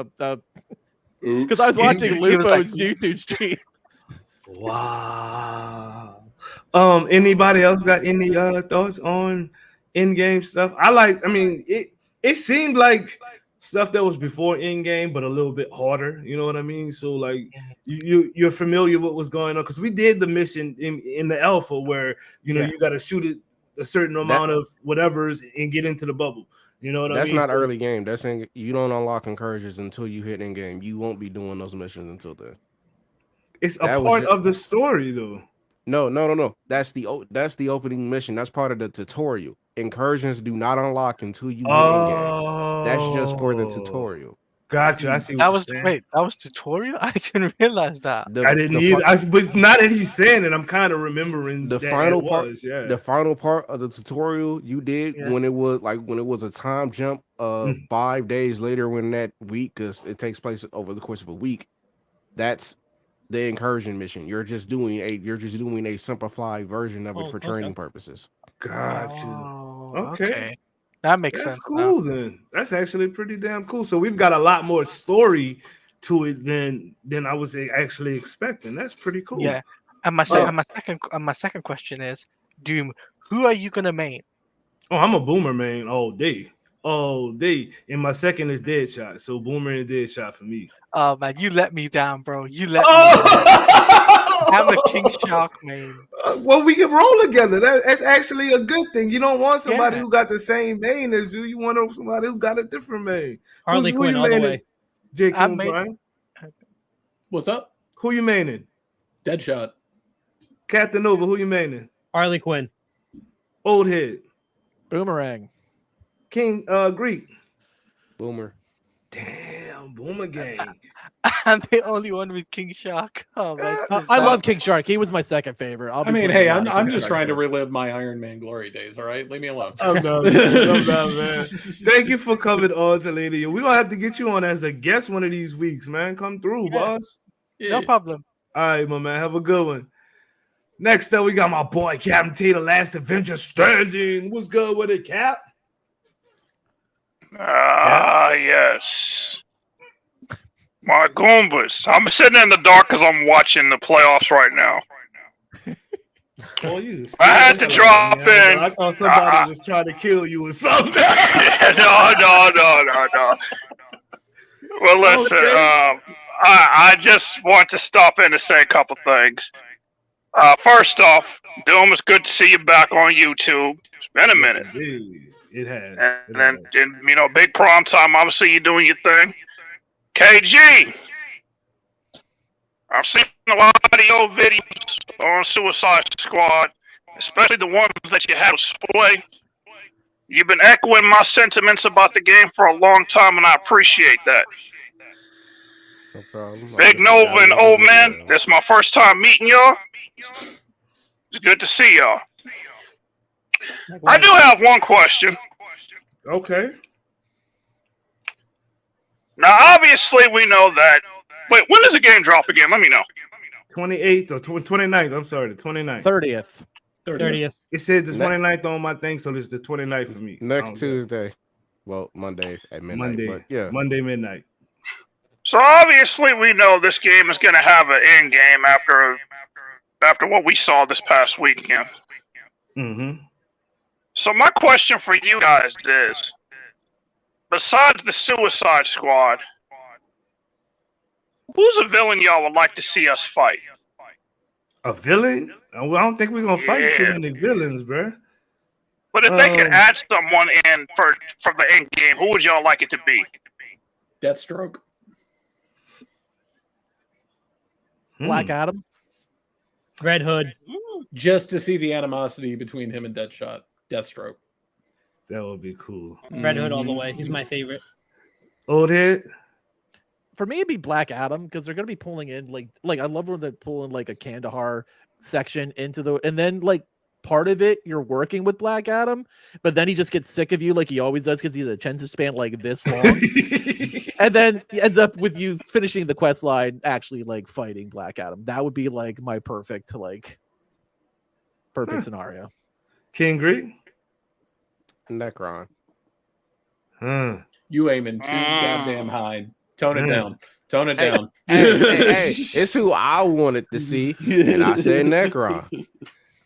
I was watching Lupo's YouTube stream. Wow. Anybody else got any thoughts on in-game stuff? It seemed like stuff that was before in-game, but a little bit harder. You know what I mean? So like you're familiar with what's going on, because we did the mission in the alpha where you got to shoot it a certain amount of whatever's and get into the bubble. You know what I mean? That's not early game. That's you don't unlock encourages until you hit in-game. You won't be doing those missions until then. It's a part of the story, though. No. That's the opening mission. That's part of the tutorial. Incursions do not unlock until you hit in-game. That's just for the tutorial. Gotcha. I see. That was tutorial. I didn't realize that. I didn't either. But now that he's saying it, I'm kind of remembering the final part. Yeah. The final part of the tutorial you did when it was a time jump of 5 days later, when that week, because it takes place over the course of a week. That's the incursion mission. You're just doing a simplified version of it for training purposes. Gotcha. Okay. That makes sense. That's cool then. That's actually pretty damn cool. So we've got a lot more story to it than I was actually expecting. That's pretty cool. Yeah. And my second question is, Doom, who are you gonna main? Oh, I'm a Boomer main all day. And my second is Deadshot. So Boomer and Deadshot for me. Oh man, you let me down, bro. You let me down. Oh! I'm a King Shark main. Well, we can roll together. That's actually a good thing. You don't want somebody Yeah. who got the same main as you. You want somebody who got a different main. Harley Quinn all the way. J. I Coon, made- Brian. What's up? Who you maining? Deadshot. Captain Nova. Who you maining? Harley Quinn. Old Head. Boomerang. King Greek. Boomer. Damn, Boomer Gang. I'm the only one with King Shark. Oh man, I love King Shark. He was my second favorite. I mean, hey, I'm just trying to relive my Iron Man glory days. All right, leave me alone. I'm done, man. Thank you for coming on to Lady. We're gonna have to get you on as a guest one of these weeks, man. Come through, boss. No problem. All right, my man. Have a good one. Next up, we got my boy Captain T, the last Avengers standing. What's good with it, Cap? Yes. My Goombas. I'm sitting in the dark because I'm watching the playoffs right now. Well, I had to drop in. I thought somebody was trying to kill you or something. No. Well, listen, I just want to stop in to say a couple things. First off, Doom, it's good to see you back on YouTube. It's been a minute. It has. And you know, big prom time. Obviously, you're doing your thing. KG, I've seen a lot of your videos on Suicide Squad, especially the ones that you had with Sway. You've been echoing my sentiments about the game for a long time, and I appreciate that. No problem. Big Nova and Old Man, this is my first time meeting y'all. It's good to see y'all. I do have one question. Okay. Now, obviously, we know that. Wait, when does the game drop again? Let me know. 28th or 29th. I'm sorry, the 29th. 30th. 30th. It said the 29th on my thing, so it's the 29th for me. Next Tuesday. Well, Monday at midnight. Monday. But yeah. Monday midnight. So obviously, we know this game is going to have an end game after what we saw this past weekend. Mm-hmm. So my question for you guys is, besides the Suicide Squad, who's a villain y'all would like to see us fight? A villain? Well, I don't think we're gonna fight too many villains, bro. But if they could add someone in for the end game, who would y'all like it to be? Deathstroke. Black Adam. Red Hood. Just to see the animosity between him and Deathstroke. That would be cool. Red Hood all the way. He's my favorite. Old Head. For me, it'd be Black Adam because they're gonna be pulling in like I love when they pull in like a Kandahar section into the, and then like part of it you're working with Black Adam, but then he just gets sick of you like he always does because he's a attention span like this long, and then he ends up with you finishing the quest line actually like fighting Black Adam. That would be like my perfect scenario. King Greek. Necron. You aiming too goddamn high. Tone it down. Tone it down. Hey, it's who I wanted to see, and I said Necron.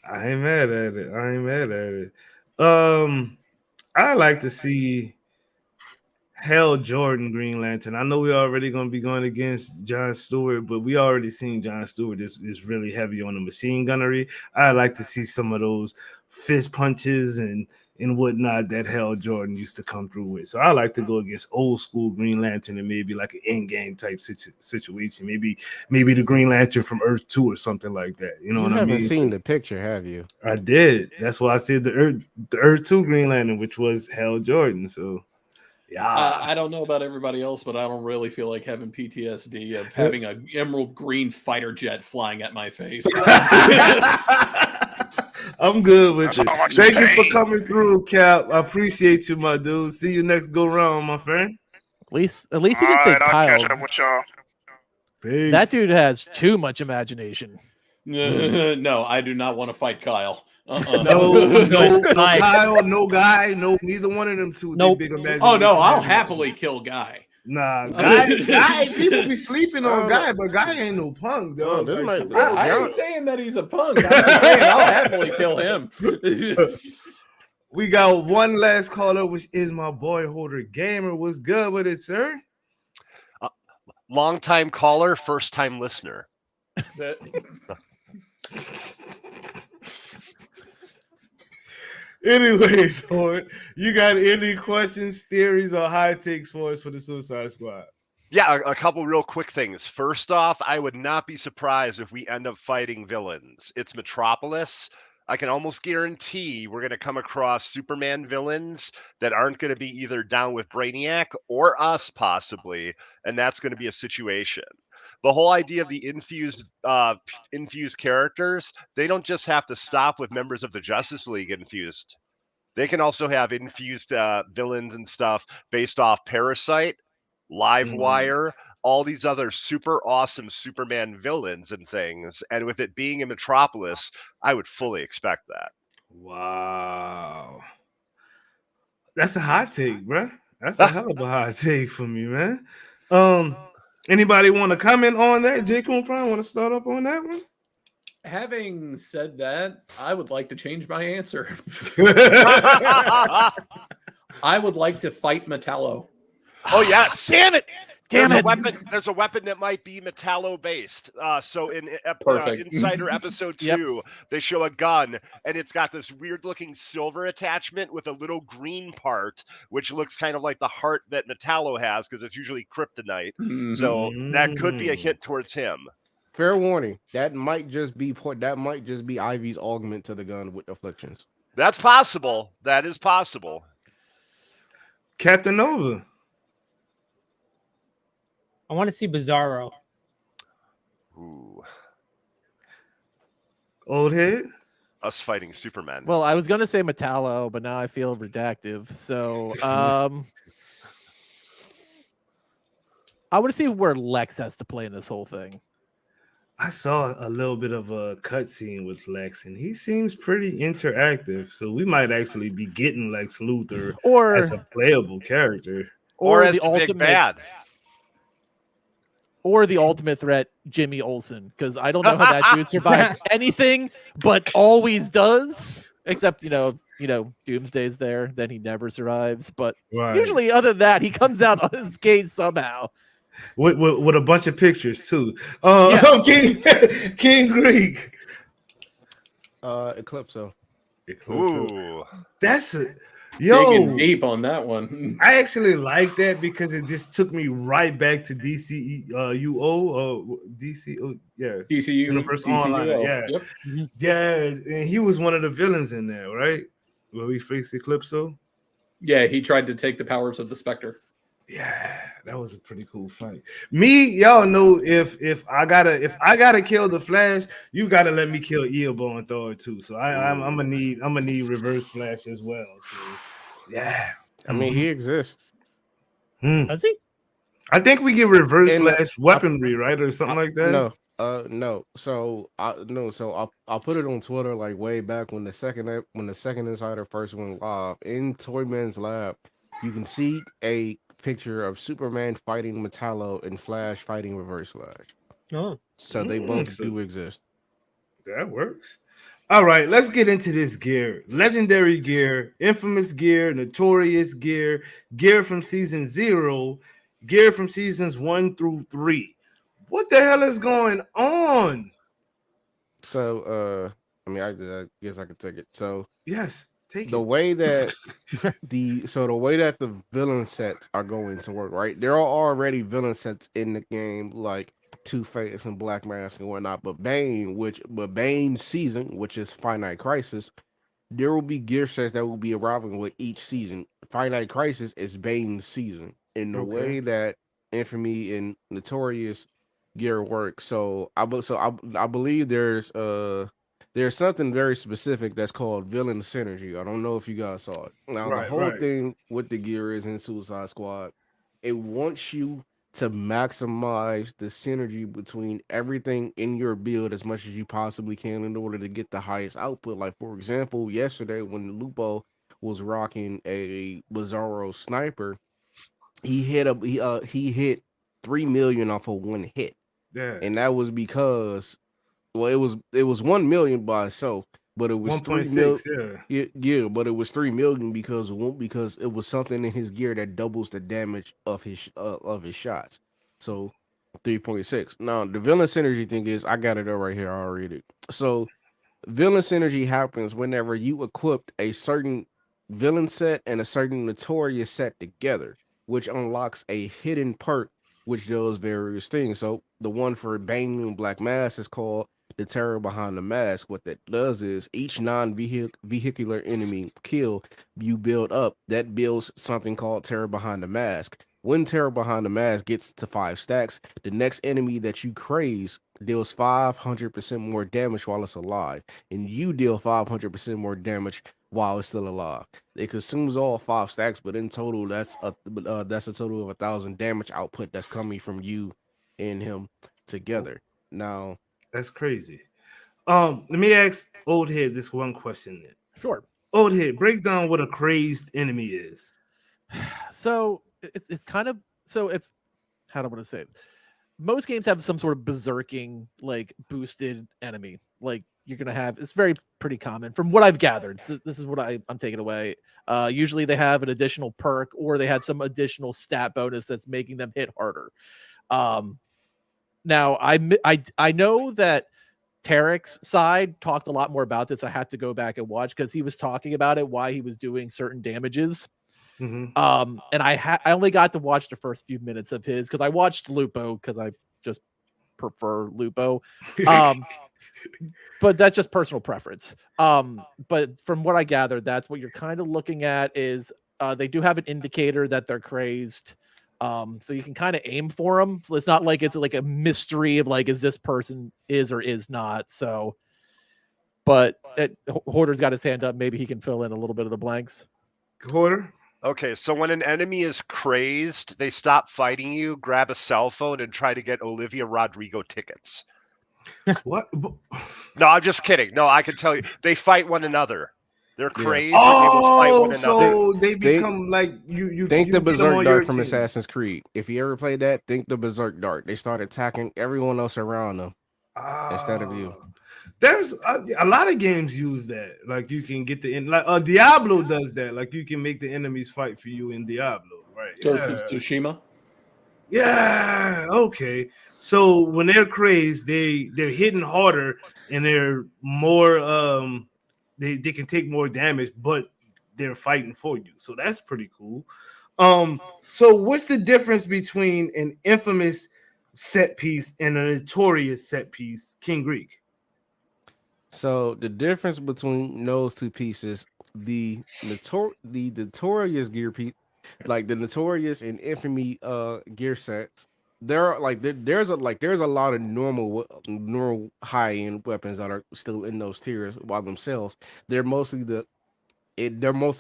I ain't mad at it. I like to see Hal Jordan Green Lantern. I know we're already going to be going against John Stewart, but we already seen John Stewart is really heavy on the machine gunnery. I like to see some of those fist punches and whatnot that Hal Jordan used to come through with. So I like to go against old school Green Lantern and maybe like an EndGame type situation. Maybe the Green Lantern from Earth 2 or something like that. You know what I mean? You haven't seen the picture, have you? I did. That's why I said the Earth 2 Green Lantern, which was Hal Jordan. So yeah. I don't know about everybody else, but I don't really feel like having PTSD of having an emerald green fighter jet flying at my face. I'm good with it. Thank you for coming through, Cap. I appreciate you, my dude. See you next go round, my friend. At least he didn't say Kyle. That dude has too much imagination. No, I do not want to fight Kyle. No Kyle, no Guy, no neither one of them two. Nope. Big imagination. Oh no, I'll happily kill Guy. Nah, Guy people be sleeping on Guy, but Guy ain't no punk, though. I ain't saying that he's a punk. I'm just saying I'll happily kill him. We got one last caller, which is my boy Holder Gamer. What's good with it, sir? Long-time caller, first-time listener. Anyways, Hort, you got any questions, theories, or high takes for us for the Suicide Squad? Yeah, a couple real quick things. First off, I would not be surprised if we end up fighting villains. It's Metropolis. I can almost guarantee we're going to come across Superman villains that aren't going to be either down with Brainiac or us, possibly, and that's going to be a situation. The whole idea of the infused characters, they don't just have to stop with members of the Justice League infused. They can also have infused villains and stuff based off Parasite, Livewire, all these other super awesome Superman villains and things. And with it being in Metropolis, I would fully expect that. Wow. That's a hot take, bro. That's a hell of a hot take for me, man. Anybody want to comment on that? J. Coon Prime want to start up on that one? Having said that, I would like to change my answer. I would like to fight Metallo. Oh yes! Damn it! There's a weapon that might be Metallo based. So in Insider episode 2, they show a gun and it's got this weird looking silver attachment with a little green part, which looks kind of like the heart that Metallo has because it's usually kryptonite. So that could be a hit towards him. Fair warning, that might just be Ivy's augment to the gun with afflictions. That's possible. That is possible. Captain Nova. I want to see Bizarro. Ooh. Old head? Us fighting Superman. Well, I was going to say Metallo, but now I feel redactive. So I want to see where Lex has to play in this whole thing. I saw a little bit of a cutscene with Lex, and he seems pretty interactive. So we might actually be getting Lex Luthor as a playable character. Or as the ultimate big bad. Or the ultimate threat, Jimmy Olsen, because I don't know how that dude survives anything, but always does. Except Doomsday's there, then he never survives. But usually, other than that, he comes out unscathed somehow. With a bunch of pictures too. King Greek. Eclipso. Ooh, that's a digging deep on that one. I actually like that because it just took me right back to DCU Universe Online. Yeah, and he was one of the villains in there, right? Where we faced Eclipso. Yeah, he tried to take the powers of the Spectre. Yeah, that was a pretty cool fight. Y'all know if I gotta kill the Flash, you gotta let me kill Eobard and Thor too. So I'm gonna need Reverse Flash as well. So yeah, I mean he exists. Does he? I think we get Reverse Flash weaponry, right, or something like that. No. So I'll put it on Twitter like way back when the second Insider first went live in Toyman's lab. You can see a picture of Superman fighting Metallo and Flash fighting Reverse Flash. Oh, so they both do exist. That works. All right, let's get into this gear. Legendary gear, infamous gear, notorious gear, gear from season 0, gear from seasons 1 through 3. What the hell is going on? So, I guess I could take it. So, yes. The way that the villain sets are going to work, right? There are already villain sets in the game, like Two-Face and Black Mask and whatnot. But Bane's season, which is Finite Crisis, there will be gear sets that will be arriving with each season. Finite Crisis is Bane's season in the way that Infamy and Notorious gear works. So I believe there's something very specific that's called villain synergy. I don't know if you guys saw it. Now, the whole thing with the gear is in Suicide Squad. It wants you to maximize the synergy between everything in your build as much as you possibly can in order to get the highest output. Like, for example, yesterday when Lupo was rocking a Bizarro sniper, he hit 3 million off of one hit. Yeah. And that was because it was 1 million by itself, but it was 1.6. But it was 3 million because it was something in his gear that doubles the damage of his shots. So 3.6. Now, the villain synergy thing is, I got it up right here. I'll read it. So, villain synergy happens whenever you equip a certain villain set and a certain notorious set together, which unlocks a hidden perk which does various things. So, the one for Bane and Black Mask is called the Terror Behind the Mask. What that does is each non-vehicular enemy kill you build up, that builds something called Terror Behind the Mask. When Terror Behind the Mask gets to 5 stacks, the next enemy that you craze deals 500% more damage while it's alive, and you deal 500% more damage while it's still alive. It consumes all 5 stacks, but in total, that's a total of 1,000 damage output that's coming from you and him together. Now, that's crazy. Let me ask Old Head this one question then. Sure. Old Head, break down what a crazed enemy is. So it's kind of if how do I want to say it? Most games have some sort of berserking like boosted enemy. Like you're gonna have it's pretty common from what I've gathered. This is what I'm taking away. Usually they have an additional perk or they have some additional stat bonus that's making them hit harder. Now I know that Tarek's side talked a lot more about this. I had to go back and watch because he was talking about it, why he was doing certain damages. Mm-hmm. And I only got to watch the first few minutes of his because I watched Lupo because I just prefer Lupo. But that's just personal preference. But from what I gathered, that's what you're kind of looking at is they do have an indicator that they're crazed. So you can kind of aim for them. So it's not like it's like a mystery of like, is this person is or is not. So, but Hoarder's got his hand up. Maybe he can fill in a little bit of the blanks. Hoarder? Okay, so when an enemy is crazed, they stop fighting you, grab a cell phone, and try to get Olivia Rodrigo tickets. What? No, I'm just kidding. No, I can tell you. They fight one another. They're crazed. And they will fight one another. So they become like you. Think the Berserk Dart from team. Assassin's Creed. If you ever played that, think the Berserk Dart. They start attacking everyone else around them instead of you. There's a lot of games use that. Like you can get like Diablo does that. Like you can make the enemies fight for you in Diablo, right? Ghost of Tsushima. Yeah. Okay. So when they're crazed, they're hitting harder and they're more they can take more damage, but they're fighting for you. So that's pretty cool. So what's the difference between an infamous set piece and a notorious set piece, King Greek? So the difference between those two pieces, the notorious gear piece, like the notorious and infamy gear sets, there's a lot of normal high end weapons that are still in those tiers by themselves. They're mostly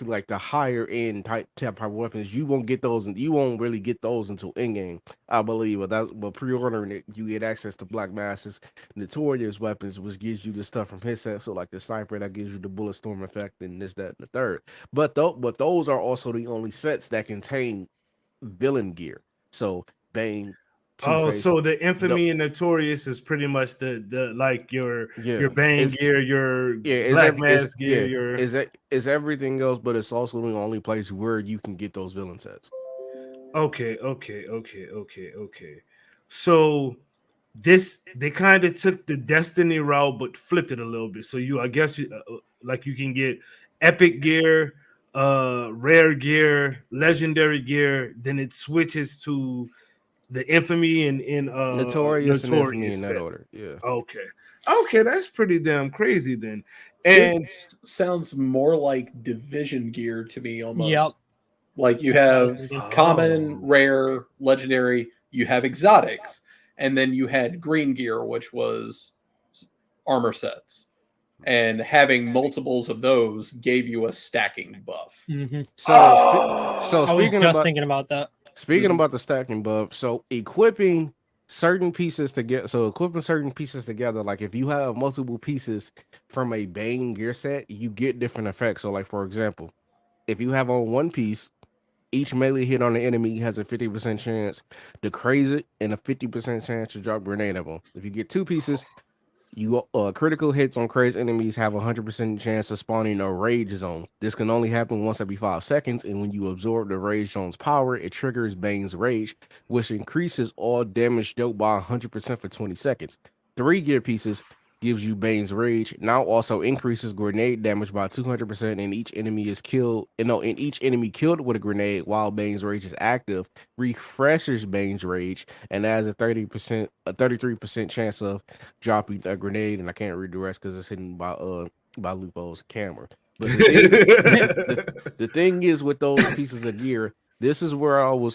like the higher end type of weapons. You won't get those, and you won't really get those until in game, I believe. But pre-ordering it, you get access to Black Mass's notorious weapons, which gives you the stuff from his set. So like the sniper that gives you the bullet storm effect, and this, that, and the third. But those are also the only sets that contain villain gear. So Bane. Two-Face. So the infamy and notorious is pretty much the like your Bane gear, your Black Mask gear, is everything else, but it's also the only place where you can get those villain sets. Okay. So they kind of took the Destiny route, but flipped it a little bit. So I guess you can get epic gear, rare gear, legendary gear. Then it switches to the infamy and notorious and infamy in that order. Yeah. Okay, that's pretty damn crazy then. And this sounds more like division gear to me almost. Yep. Like you have common, rare, legendary, you have exotics, and then you had green gear, which was armor sets. And having multiples of those gave you a stacking buff. Mm-hmm. So speaking thinking about that. Speaking about the stacking buff, so equipping certain pieces together. Like if you have multiple pieces from a Bane gear set, you get different effects. So, like for example, if you have on one piece, each melee hit on the enemy has a 50% chance to craze it and a 50% chance to drop grenade at them. If you get two pieces, You critical hits on crazed enemies have a 100% chance of spawning a rage zone. This can only happen once every 5 seconds, and when you absorb the rage zone's power, it triggers Bane's rage, which increases all damage dealt by 100% for 20 seconds. 3 gear pieces gives you Bane's rage. Now also increases grenade damage by 200%, and each enemy is killed. And each enemy killed with a grenade while Bane's rage is active refreshes Bane's rage and adds a 33% chance of dropping a grenade. And I can't read the rest because it's hidden by Lupo's camera. But the thing is with those pieces of gear. This is where I was.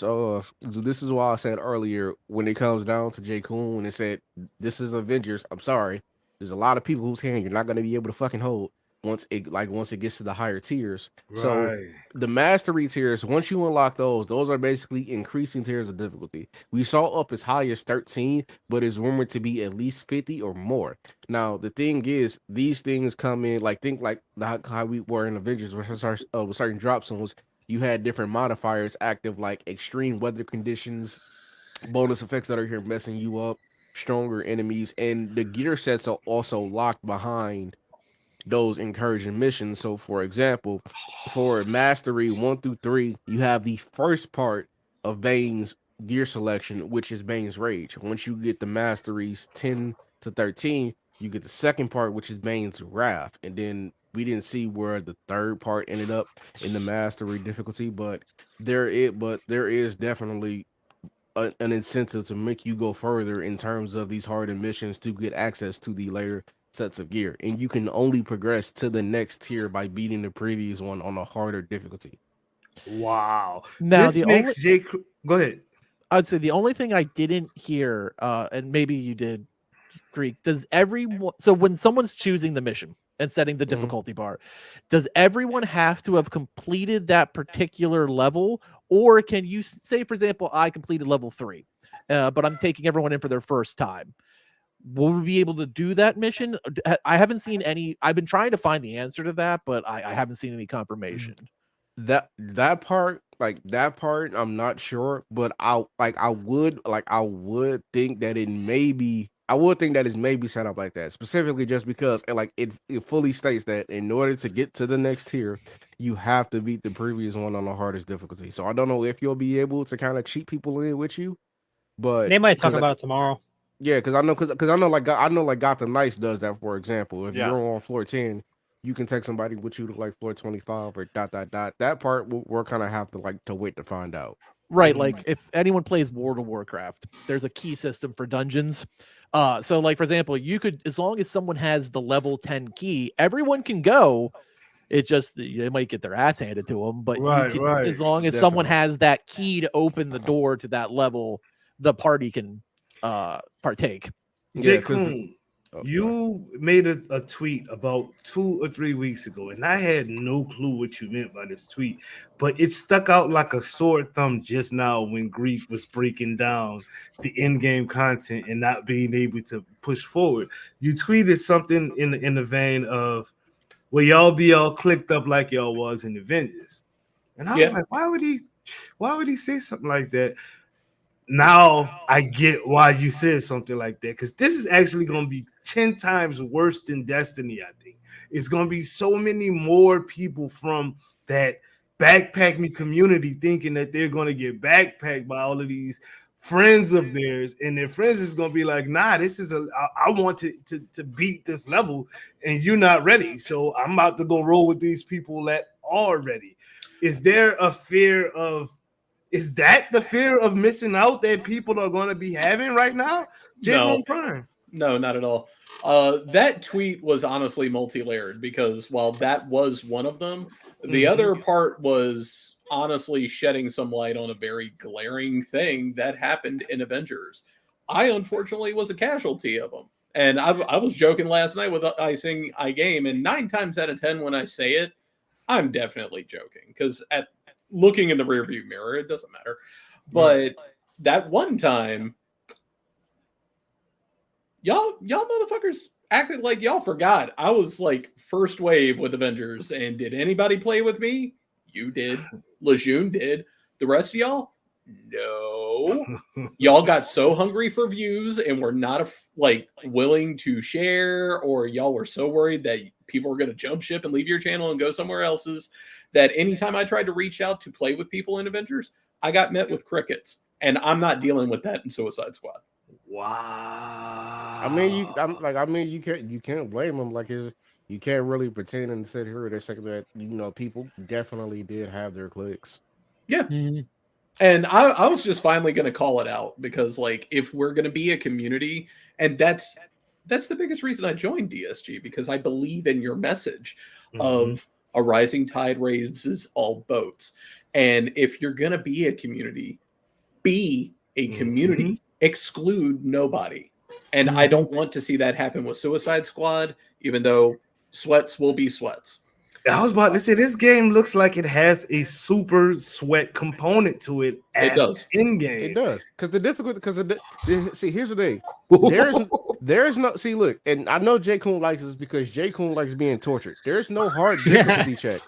This is why I said earlier when it comes down to J. Kuhn, when it said this is Avengers. I'm sorry. There's a lot of people whose hand you're not going to be able to fucking hold once it gets to the higher tiers. Right. So the mastery tiers, once you unlock those are basically increasing tiers of difficulty. We saw up as high as 13, but it's rumored to be at least 50 or more. Now the thing is, these things come in think like how we were in Avengers with certain drop zones. You had different modifiers active, like extreme weather conditions, bonus effects that are here messing you up, stronger enemies, and the gear sets are also locked behind those encouraging missions. So for example, for mastery 1 through 3, you have the first part of Bane's gear selection, which is Bane's rage. Once you get the masteries 10 to 13, you get the second part, which is Bane's wrath. And then we didn't see where the third part ended up in the mastery difficulty, but there is definitely an incentive to make you go further in terms of these hardened missions to get access to the later sets of gear. And you can only progress to the next tier by beating the previous one on a harder difficulty. Wow. Now this makes Jake. Go ahead. I'd say the only thing I didn't hear, and maybe you did, Greek, does everyone, so when someone's choosing the mission and setting the difficulty bar, does everyone have to have completed that particular level? Or can you say, for example, I completed level 3, but I'm taking everyone in for their first time. Will we be able to do that mission? I haven't seen any. I've been trying to find the answer to that, but I haven't seen any confirmation. That part, I'm not sure, but I would think that it may be. I would think that it's maybe set up like that, specifically just because it fully states that in order to get to the next tier, you have to beat the previous one on the hardest difficulty. So I don't know if you'll be able to kind of cheat people in with you, but they might talk about it tomorrow. Yeah, because I know Gotham Knights does that. For example, if you're on floor 10, you can take somebody with you to like floor 25 or ... That part we're kind of have to wait to find out. Right, like if anyone plays World of Warcraft, there's a key system for dungeons. So like for example, you could, as long as someone has the level 10 key, everyone can go. It's just they might get their ass handed to them, but you can, as long as someone has that key to open the door to that level, the party can partake. Jake Kuhn, you made a tweet about 2 or 3 weeks ago, and I had no clue what you meant by this tweet, but it stuck out like a sore thumb just now when Greek was breaking down the in-game content and not being able to push forward. You tweeted something in the vein of, "Well, y'all be all clicked up like y'all was in Avengers," and I was like, why would he say something like that? Now I get why you said something like that, because this is actually going to be 10 times worse than Destiny. I think it's going to be so many more people from that backpack me community thinking that they're going to get backpacked by all of these friends of theirs, and their friends is going to be like, nah, this is I want to beat this level and you're not ready, so I'm about to go roll with these people that are ready. Is there a fear of Is that the fear of missing out that people are going to be having right now? No, not at all. That tweet was honestly multi-layered, because while that was one of them, the other part was honestly shedding some light on a very glaring thing that happened in Avengers. I unfortunately was a casualty of them. And I was joking last night with Icing iGame, and 9 times out of 10 when I say it, I'm definitely joking, because at looking in the rearview mirror, it doesn't matter. But that one time, y'all motherfuckers acted like y'all forgot. I was like first wave with Avengers, and did anybody play with me? You did. Lejeune did. The rest of y'all, no, y'all got so hungry for views and were not willing to share, or y'all were so worried that people were going to jump ship and leave your channel and go somewhere else's, that anytime I tried to reach out to play with people in Avengers, I got met with crickets, and I'm not dealing with that in Suicide Squad. Wow. You can't blame them. Like, you can't really pretend and sit here and say that people definitely did have their clicks. Yeah. Mm-hmm. And I was just finally going to call it out, because like, if we're going to be a community, and that's the biggest reason I joined DSG, because I believe in your message of a rising tide raises all boats. And if you're going to be a community, be a community, exclude nobody. And I don't want to see that happen with Suicide Squad, even though sweats will be sweats. I was about to say, this game looks like it has a super sweat component to it. It does. In-game. It does. Because the difficulty, see, here's the thing. There's no, see, look, and I know J. Coon likes this because J. Coon likes being tortured. There's no hard difficulty check.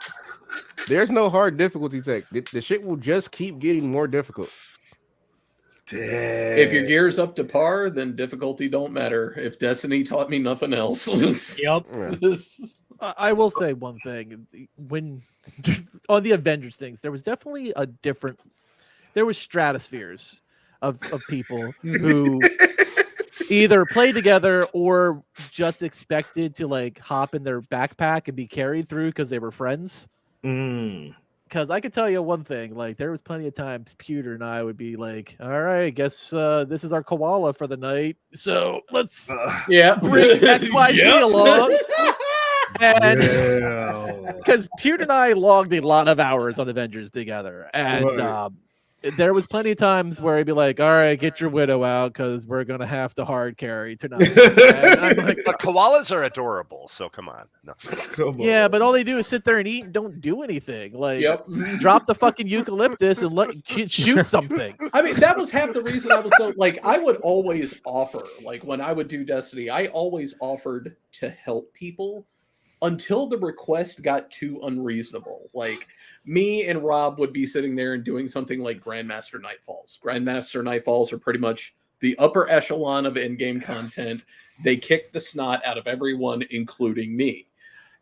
There's no hard difficulty check. The shit will just keep getting more difficult. Damn. If your gear's up to par, then difficulty don't matter. If Destiny taught me nothing else. Yep. I will say one thing. When on the Avengers things, there was definitely there was stratospheres of people who either played together or just expected to like hop in their backpack and be carried through because they were friends. Because I could tell you one thing, like there was plenty of times Pewter and I would be like, all right, guess this is our koala for the night. So let's bring XYZ along. And because Pewter and I logged a lot of hours on Avengers together. And there was plenty of times where he'd be like, all right, get your widow out because we're going to have to hard carry tonight. And I'm like, the koalas are adorable, so come on. No. Yeah, but all they do is sit there and eat and don't do anything. Like, drop the fucking eucalyptus and shoot something. I mean, that was half the reason I was so, like, I would always offer, like, when I would do Destiny, I always offered to help people until the request got too unreasonable. Like, me and Rob would be sitting there and doing something like Grandmaster Nightfalls. Grandmaster Nightfalls are pretty much the upper echelon of in-game content. They kick the snot out of everyone, including me.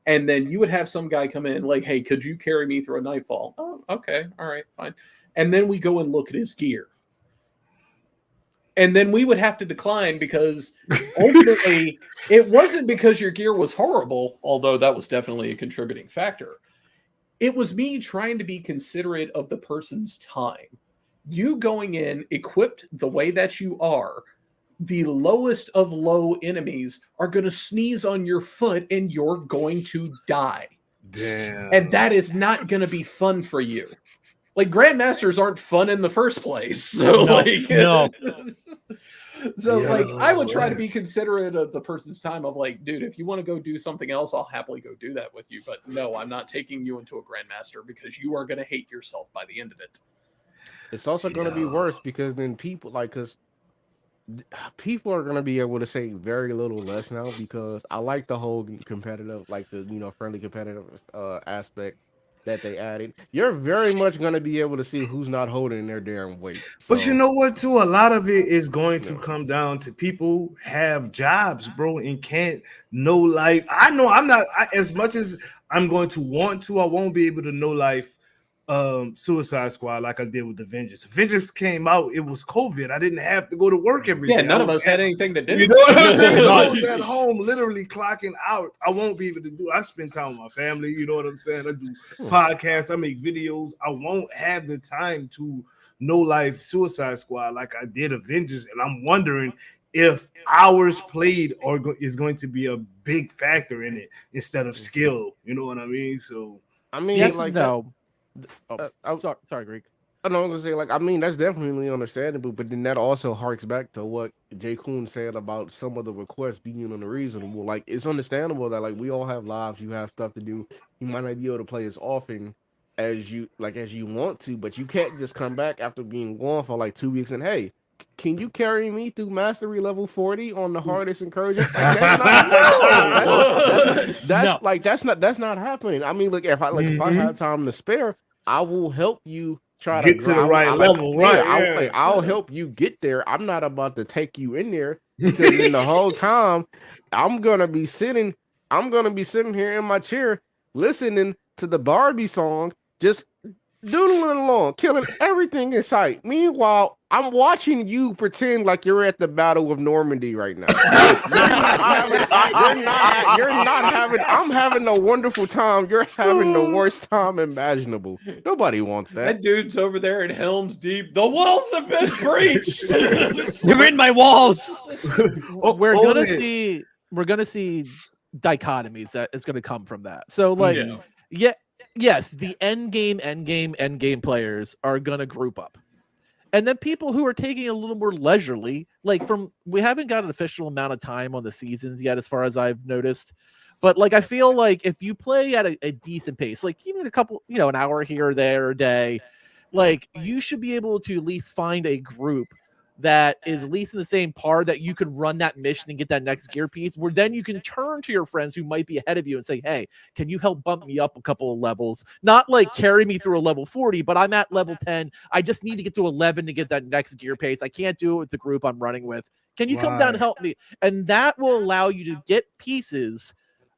And then you would have some guy come in like, hey, could you carry me through a Nightfall? Oh, okay. All right, fine. And then we go and look at his gear. And then we would have to decline because ultimately it wasn't because your gear was horrible, although that was definitely a contributing factor. It was me trying to be considerate of the person's time. You going in equipped the way that you are, the lowest of low enemies are going to sneeze on your foot and you're going to die. Damn. And that is not going to be fun for you. Like, Grandmasters aren't fun in the first place. So, no. So, I would try to be considerate of the person's time of like, dude, if you want to go do something else, I'll happily go do that with you. But no, I'm not taking you into a Grandmaster because you are going to hate yourself by the end of it. It's also going to be worse because then people are going to be able to say very little less now because I like the whole competitive, like the, friendly competitive aspect that they added. You're very much going to be able to see who's not holding their damn weight. So, but you know what, too? A lot of it is going to come down to people have jobs, bro, and can't know life. I know I'm not, as much as I'm going to want to, I won't be able to know life Suicide Squad like I did with Avengers. Avengers came out, it was COVID. I didn't have to go to work every day. Yeah, none of us had anything to do. You know what I'm saying? So I was at home literally clocking out. I won't be able to do. I spend time with my family. You know what I'm saying? I do podcasts. I make videos. I won't have the time to know life Suicide Squad like I did Avengers. And I'm wondering if hours played is going to be a big factor in it instead of skill. You know what I mean? So I mean, yes, like no. Sorry, Greek. I know I was gonna say, like, I mean, that's definitely understandable, but then that also harks back to what J. Coon said about some of the requests being unreasonable. Like, it's understandable that, like, we all have lives, you have stuff to do. You might not be able to play as often as you want to, but you can't just come back after being gone for like 2 weeks and hey, can you carry me through mastery level 40 on the hardest incursion? Like, that's not happening. I mean, look, if I have time to spare, I will help you try get to the right level, right? I'll help you get there. I'm not about to take you in there because then the whole time I'm gonna be sitting here in my chair listening to the Barbie song, just doodling along, killing everything in sight. Meanwhile, I'm watching you pretend like you're at the Battle of Normandy right now. I'm having a wonderful time. You're having the worst time imaginable. Nobody wants that. That dude's over there in Helm's Deep. The walls have been breached. You're in my walls. We're gonna see dichotomies that is gonna come from that. So like, yes, the endgame players are gonna group up. And then people who are taking it a little more leisurely, like we haven't got an official amount of time on the seasons yet, as far as I've noticed. But like, I feel like if you play at a decent pace, like even a couple, an hour here or there a day, like you should be able to at least find a group that is at least in the same par that you can run that mission and get that next gear piece, where then you can turn to your friends who might be ahead of you and say, hey, can you help bump me up a couple of levels? Not like carry me through a level 40, but I'm at level 10. I just need to get to 11 to get that next gear pace. I can't do it with the group I'm running with. Can you come down and help me? And that will allow you to get pieces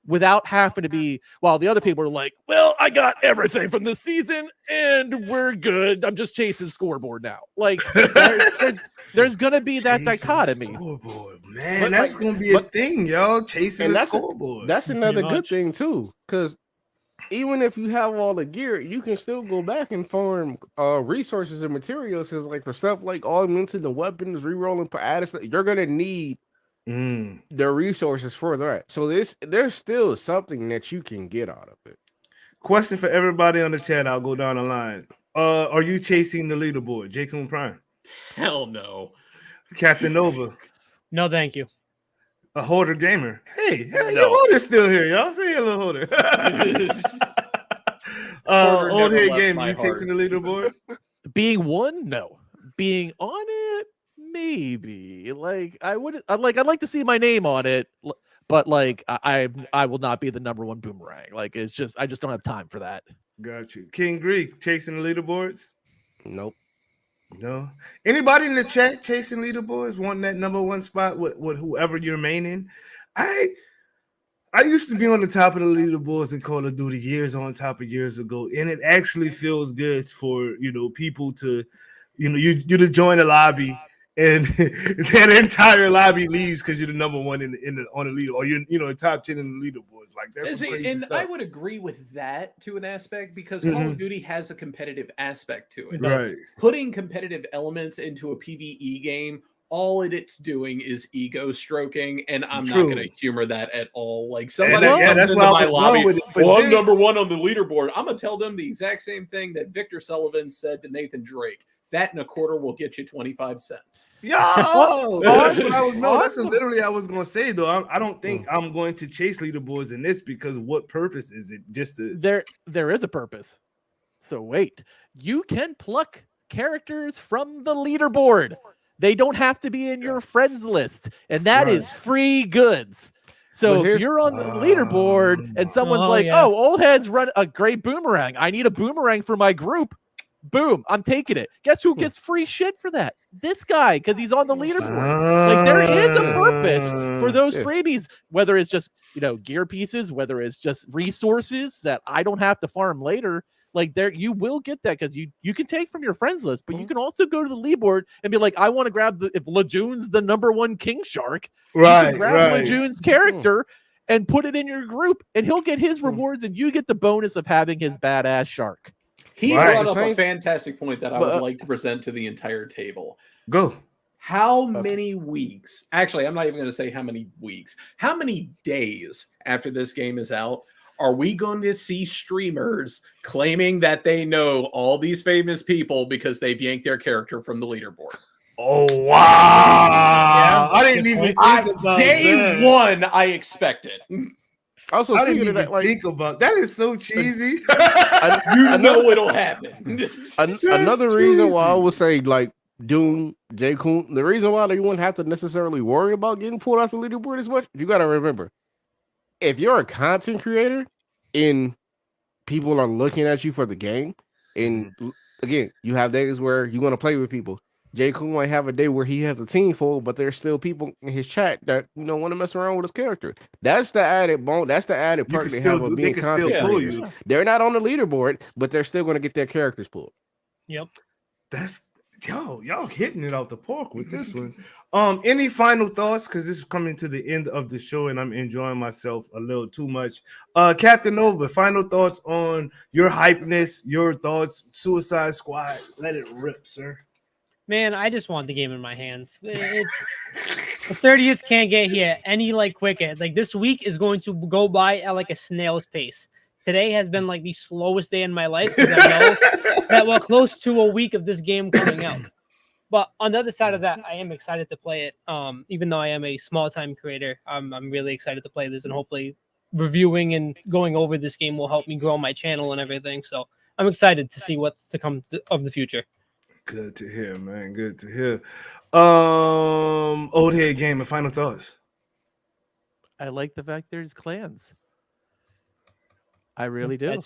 without having to be, while the other people are like, well, I got everything from this season and we're good. I'm just chasing scoreboard now. Like there's going to be that dichotomy. Scoreboard, man, that's going to be a thing, y'all. Chasing the scoreboard. That's another good thing too, because even if you have all the gear, you can still go back and farm resources and materials. Because like for stuff like augmenting the weapons, rerolling, adding stuff, you're going to need the resources for that. So there's still something that you can get out of it. Question for everybody on the chat. I'll go down the line. Are you chasing the leaderboard, J. Coon Prime? Hell no. Captain Nova. No, thank you. A Hoarder Gamer. Hey, your Hoarder's still here, y'all. Say hello, Hoarder. Old Head Gamer, you chasing the leaderboard? Being one, no. Being on it, maybe. Like I'd like to see my name on it, but like I will not be the number one boomerang. Like I just don't have time for that. Got you. King Greek chasing the leaderboards? Nope. No. Anybody in the chat chasing leaderboards, wanting that number one spot with whoever you're maining? I used to be on the top of the leaderboards in Call of Duty years ago, and it actually feels good for people to you to join a lobby and that entire lobby leaves because you're the number one on the lead, or you're top 10 in the leaderboards. Like that's crazy stuff. I would agree with that to an aspect, because Call of Duty has a competitive aspect to it. Right. Putting competitive elements into a PvE game, all it's doing is ego stroking, and I'm not going to humor that at all. Like somebody comes into my lobby, I'm number one on the leaderboard. I'm going to tell them the exact same thing that Victor Sullivan said to Nathan Drake. That and a quarter will get you 25 cents. That's what I was. No, that's literally I was going to say though. I don't think I'm going to chase leaderboards in this, because what purpose is it? Just to there is a purpose. So wait, you can pluck characters from the leaderboard. They don't have to be in your friends list, and that is free goods. So if you're on the leaderboard and someone's old heads run a great boomerang. I need a boomerang for my group. Boom, I'm taking it. Guess who gets free shit for that? This guy, because he's on the leaderboard. Like there is a purpose for those freebies, whether it's just gear pieces, whether it's just resources that I don't have to farm later. Like there, you will get that because you can take from your friends list, but you can also go to the leaderboard and be like, I want to grab if Lejeune's the number one King Shark, you can grab Lejeune's character and put it in your group, and he'll get his rewards, and you get the bonus of having his badass shark. He brought up a fantastic point that I would like to present to the entire table. Go. How many weeks? Actually, I'm not even going to say how many weeks. How many days after this game is out are we going to see streamers claiming that they know all these famous people because they've yanked their character from the leaderboard? Oh, wow. I didn't even think about day one, I expect it. Also, I didn't even think about that. Is so cheesy. You know it'll happen. Another reason why I would say like Doom, J. Coon, the reason why you wouldn't have to necessarily worry about getting pulled off the leaderboard as much, you got to remember, if you're a content creator and people are looking at you for the game, and again, you have days where you want to play with people. J. Cool might have a day where he has a team full, but there's still people in his chat that want to mess around with his character. That's the added bone. That's the added perk they have of being content creators. They're not on the leaderboard, but they're still going to get their characters pulled. Yep. That's y'all hitting it out the park with this one. Any final thoughts? Because this is coming to the end of the show, and I'm enjoying myself a little too much. Captain Nova, final thoughts on your hypeness, your thoughts, Suicide Squad. Let it rip, sir. Man, I just want the game in my hands. It's the 30th can't get here any quicker. This week is going to go by at a snail's pace. Today has been the slowest day in my life because I know that we're close to a week of this game coming out. But on the other side of that, I am excited to play it. Even though I am a small-time creator, I'm really excited to play this, and hopefully reviewing and going over this game will help me grow my channel and everything. So I'm excited to see what's to come of the future. Good to hear, man. Good to hear. Old head game and final thoughts. I like the fact there's clans. I really do.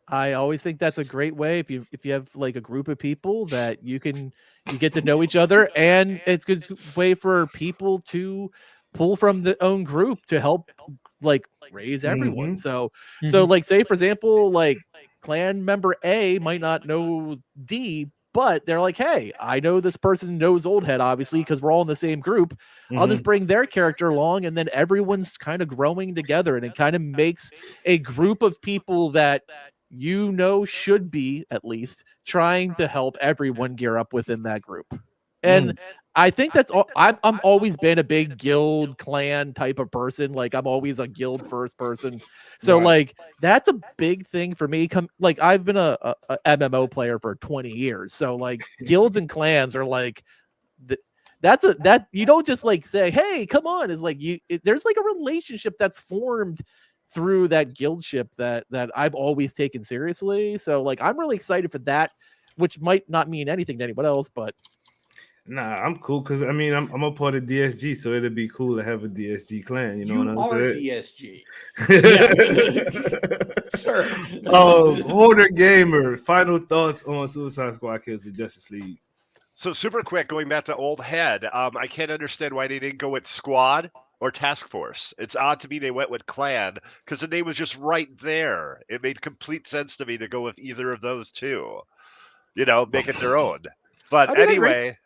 I always think that's a great way if you have a group of people that you get to know each other, and it's a good way for people to pull from their own group to help raise everyone. So say for example, clan member A might not know D, but they're like, hey, I know this person knows Old Head, obviously, because we're all in the same group. I'll just bring their character along, and then everyone's kind of growing together, and it kind of makes a group of people that should be at least trying to help everyone gear up within that group. And I think that's all. I'm always been a big guild clan type of person. I'm always a guild first person. So that's a big thing for me. I've been a MMO player for 20 years. So guilds and clans are that you don't just say, hey, come on. It's there's a relationship that's formed through that guildship that I've always taken seriously. So I'm really excited for that, which might not mean anything to anyone else, but nah, I'm cool because I'm a part of DSG, so it'd be cool to have a DSG clan. You know what I'm saying? DSG. Sure. Hoarder Gamer, final thoughts on Suicide Squad Kills the Justice League. So super quick, going back to Old Head, I can't understand why they didn't go with Squad or Task Force. It's odd to me they went with Clan because the name was just right there. It made complete sense to me to go with either of those two. Make it their own. But anyway,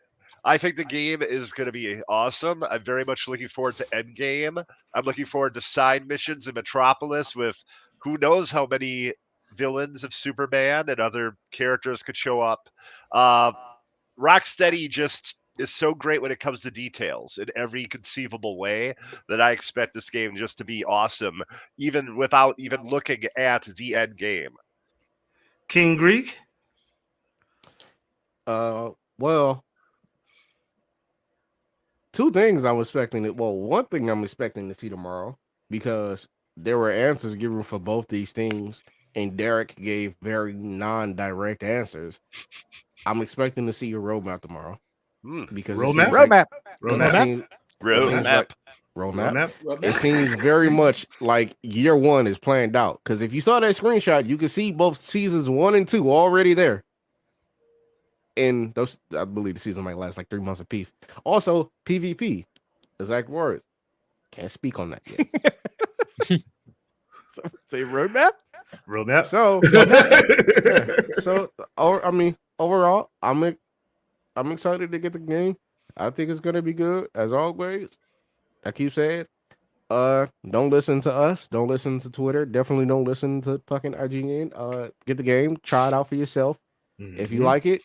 I think the game is going to be awesome. I'm very much looking forward to EndGame. I'm looking forward to side missions in Metropolis with who knows how many villains of Superman and other characters could show up. Rocksteady just is so great when it comes to details in every conceivable way that I expect this game just to be awesome, even without even looking at the end game. King Greek? Well, two things I'm expecting. One thing I'm expecting to see tomorrow, because there were answers given for both these things, and Derek gave very non-direct answers. I'm expecting to see your roadmap tomorrow. Because roadmap. It seems very much like year one is planned out. Because if you saw that screenshot, you can see both seasons 1 and 2 already there. And those, I believe the season might last 3 months apiece. Also, PvP, exact words. Can't speak on that yet. Say roadmap. So, overall, I'm excited to get the game. I think it's gonna be good as always. I keep saying, don't listen to us. Don't listen to Twitter. Definitely don't listen to fucking IGN. Get the game. Try it out for yourself. If you like it,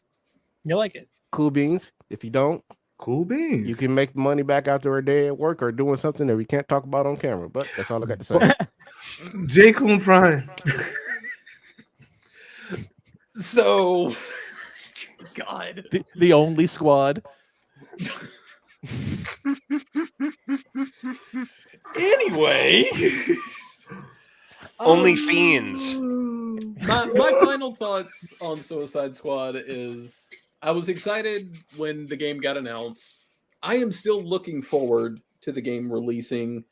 you'll like it. Cool beans. If you don't, cool beans. You can make the money back after a day at work or doing something that we can't talk about on camera. But that's all I got to say. J. Coon Prime. So, God, the only squad. Anyway, only fiends. My final thoughts on Suicide Squad is I was excited when the game got announced. I am still looking forward to the game releasing.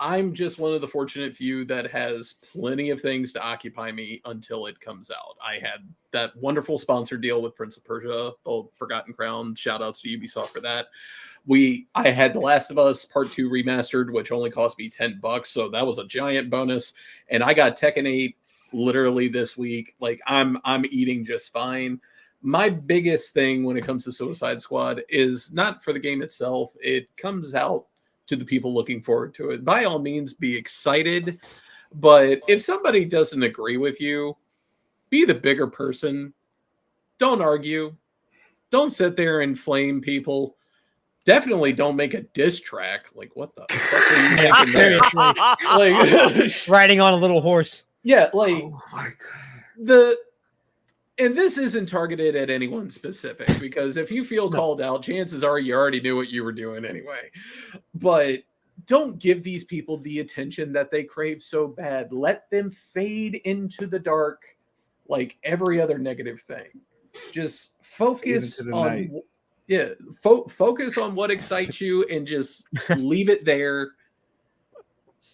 I'm just one of the fortunate few that has plenty of things to occupy me until it comes out. I had that wonderful sponsor deal with Prince of Persia, the Forgotten Crown. Shout outs to Ubisoft for that. I had The Last of Us Part 2 remastered, which only cost me $10, so that was a giant bonus. And I got Tekken 8 literally this week. Like I'm eating just fine. My biggest thing when it comes to Suicide Squad is not for the game itself. It comes out to the people looking forward to it. By all means, be excited. But if somebody doesn't agree with you, be the bigger person. Don't argue. Don't sit there and flame people. Definitely don't make a diss track. Like, what the fuck are you making there? Like, riding on a little horse. Yeah, like, oh my God. And this isn't targeted at anyone specific, because if you feel called out, chances are you already knew what you were doing anyway. But don't give these people the attention that they crave so bad. Let them fade into the dark like every other negative thing. Just focus on focus on what excites you and just leave it there.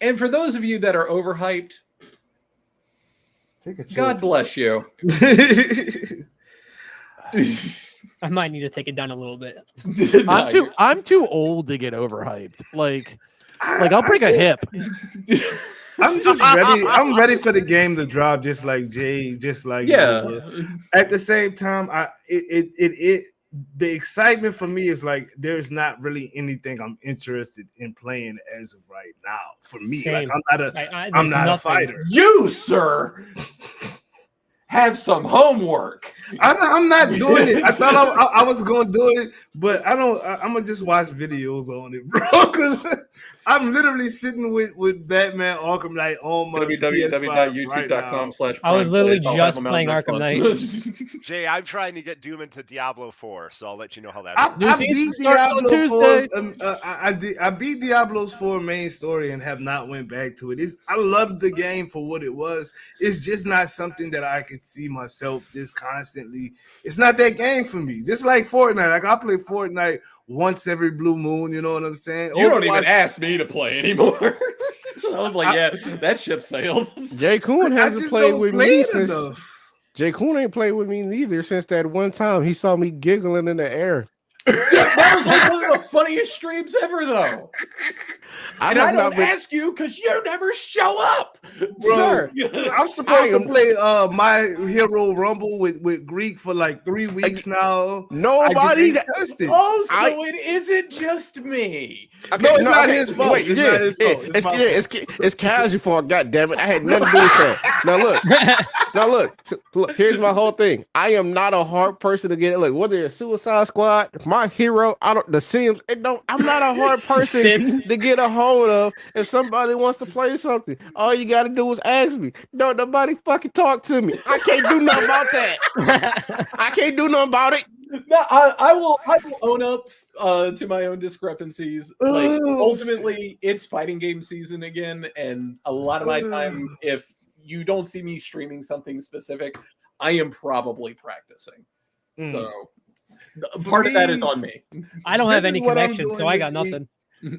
And for those of you that are overhyped, God bless you. I might need to take it down a little bit. I'm too old to get overhyped. Like I'll break a hip. I'm just ready. I'm ready for the game to drop, just like Jay, just like At the same time, the excitement for me is like there's not really anything I'm interested in playing as of right now. For me, Same. like I'm not a fighter. You, sir, have some homework. I'm not doing it. I thought I was going to do it, but I don't. I'm gonna just watch videos on it, bro. Because I'm literally sitting with Batman Arkham Knight on my www.youtube.com/. I was literally just playing Arkham Knight. Jay, I'm trying to get Doom into Diablo 4, so I'll let you know how that. I beat Diablo 4. I beat Diablo's 4 main story and have not went back to it. I loved the game for what it was. It's just not something that I could see myself just constantly. It's not that game for me. Just like Fortnite. Like I play Fortnite once every blue moon, you know what I'm saying? You don't even ask me to play anymore. I was like, yeah, that ship sailed. Jay Kuhn hasn't played with me since. Jay Kuhn ain't played with me neither since that one time he saw me giggling in the air. That was like one of the funniest streams ever, though. I don't ask you because you never show up, bro. Sir, I'm supposed to play My Hero Rumble with Greek for like 3 weeks now. Nobody touched it. Oh, so it isn't just me. Okay, no, it's not his fault. Wait, it's not his fault. It's casual fault. God damn it! I had nothing to do with that. Now look. Here's my whole thing. I am not a hard person to get it. Look, whether it's Suicide Squad, My Hero, The Sims. I'm not a hard person to get a hold of. If somebody wants to play something, all you got to do is ask me. No, nobody fucking talk to me. I can't do nothing about that. I can't do nothing about it. No, I will own up to my own discrepancies. Like ultimately, it's fighting game season again, and a lot of my time, if you don't see me streaming something specific, I am probably practicing. So part of that is on me. I don't have any connection, so I got nothing.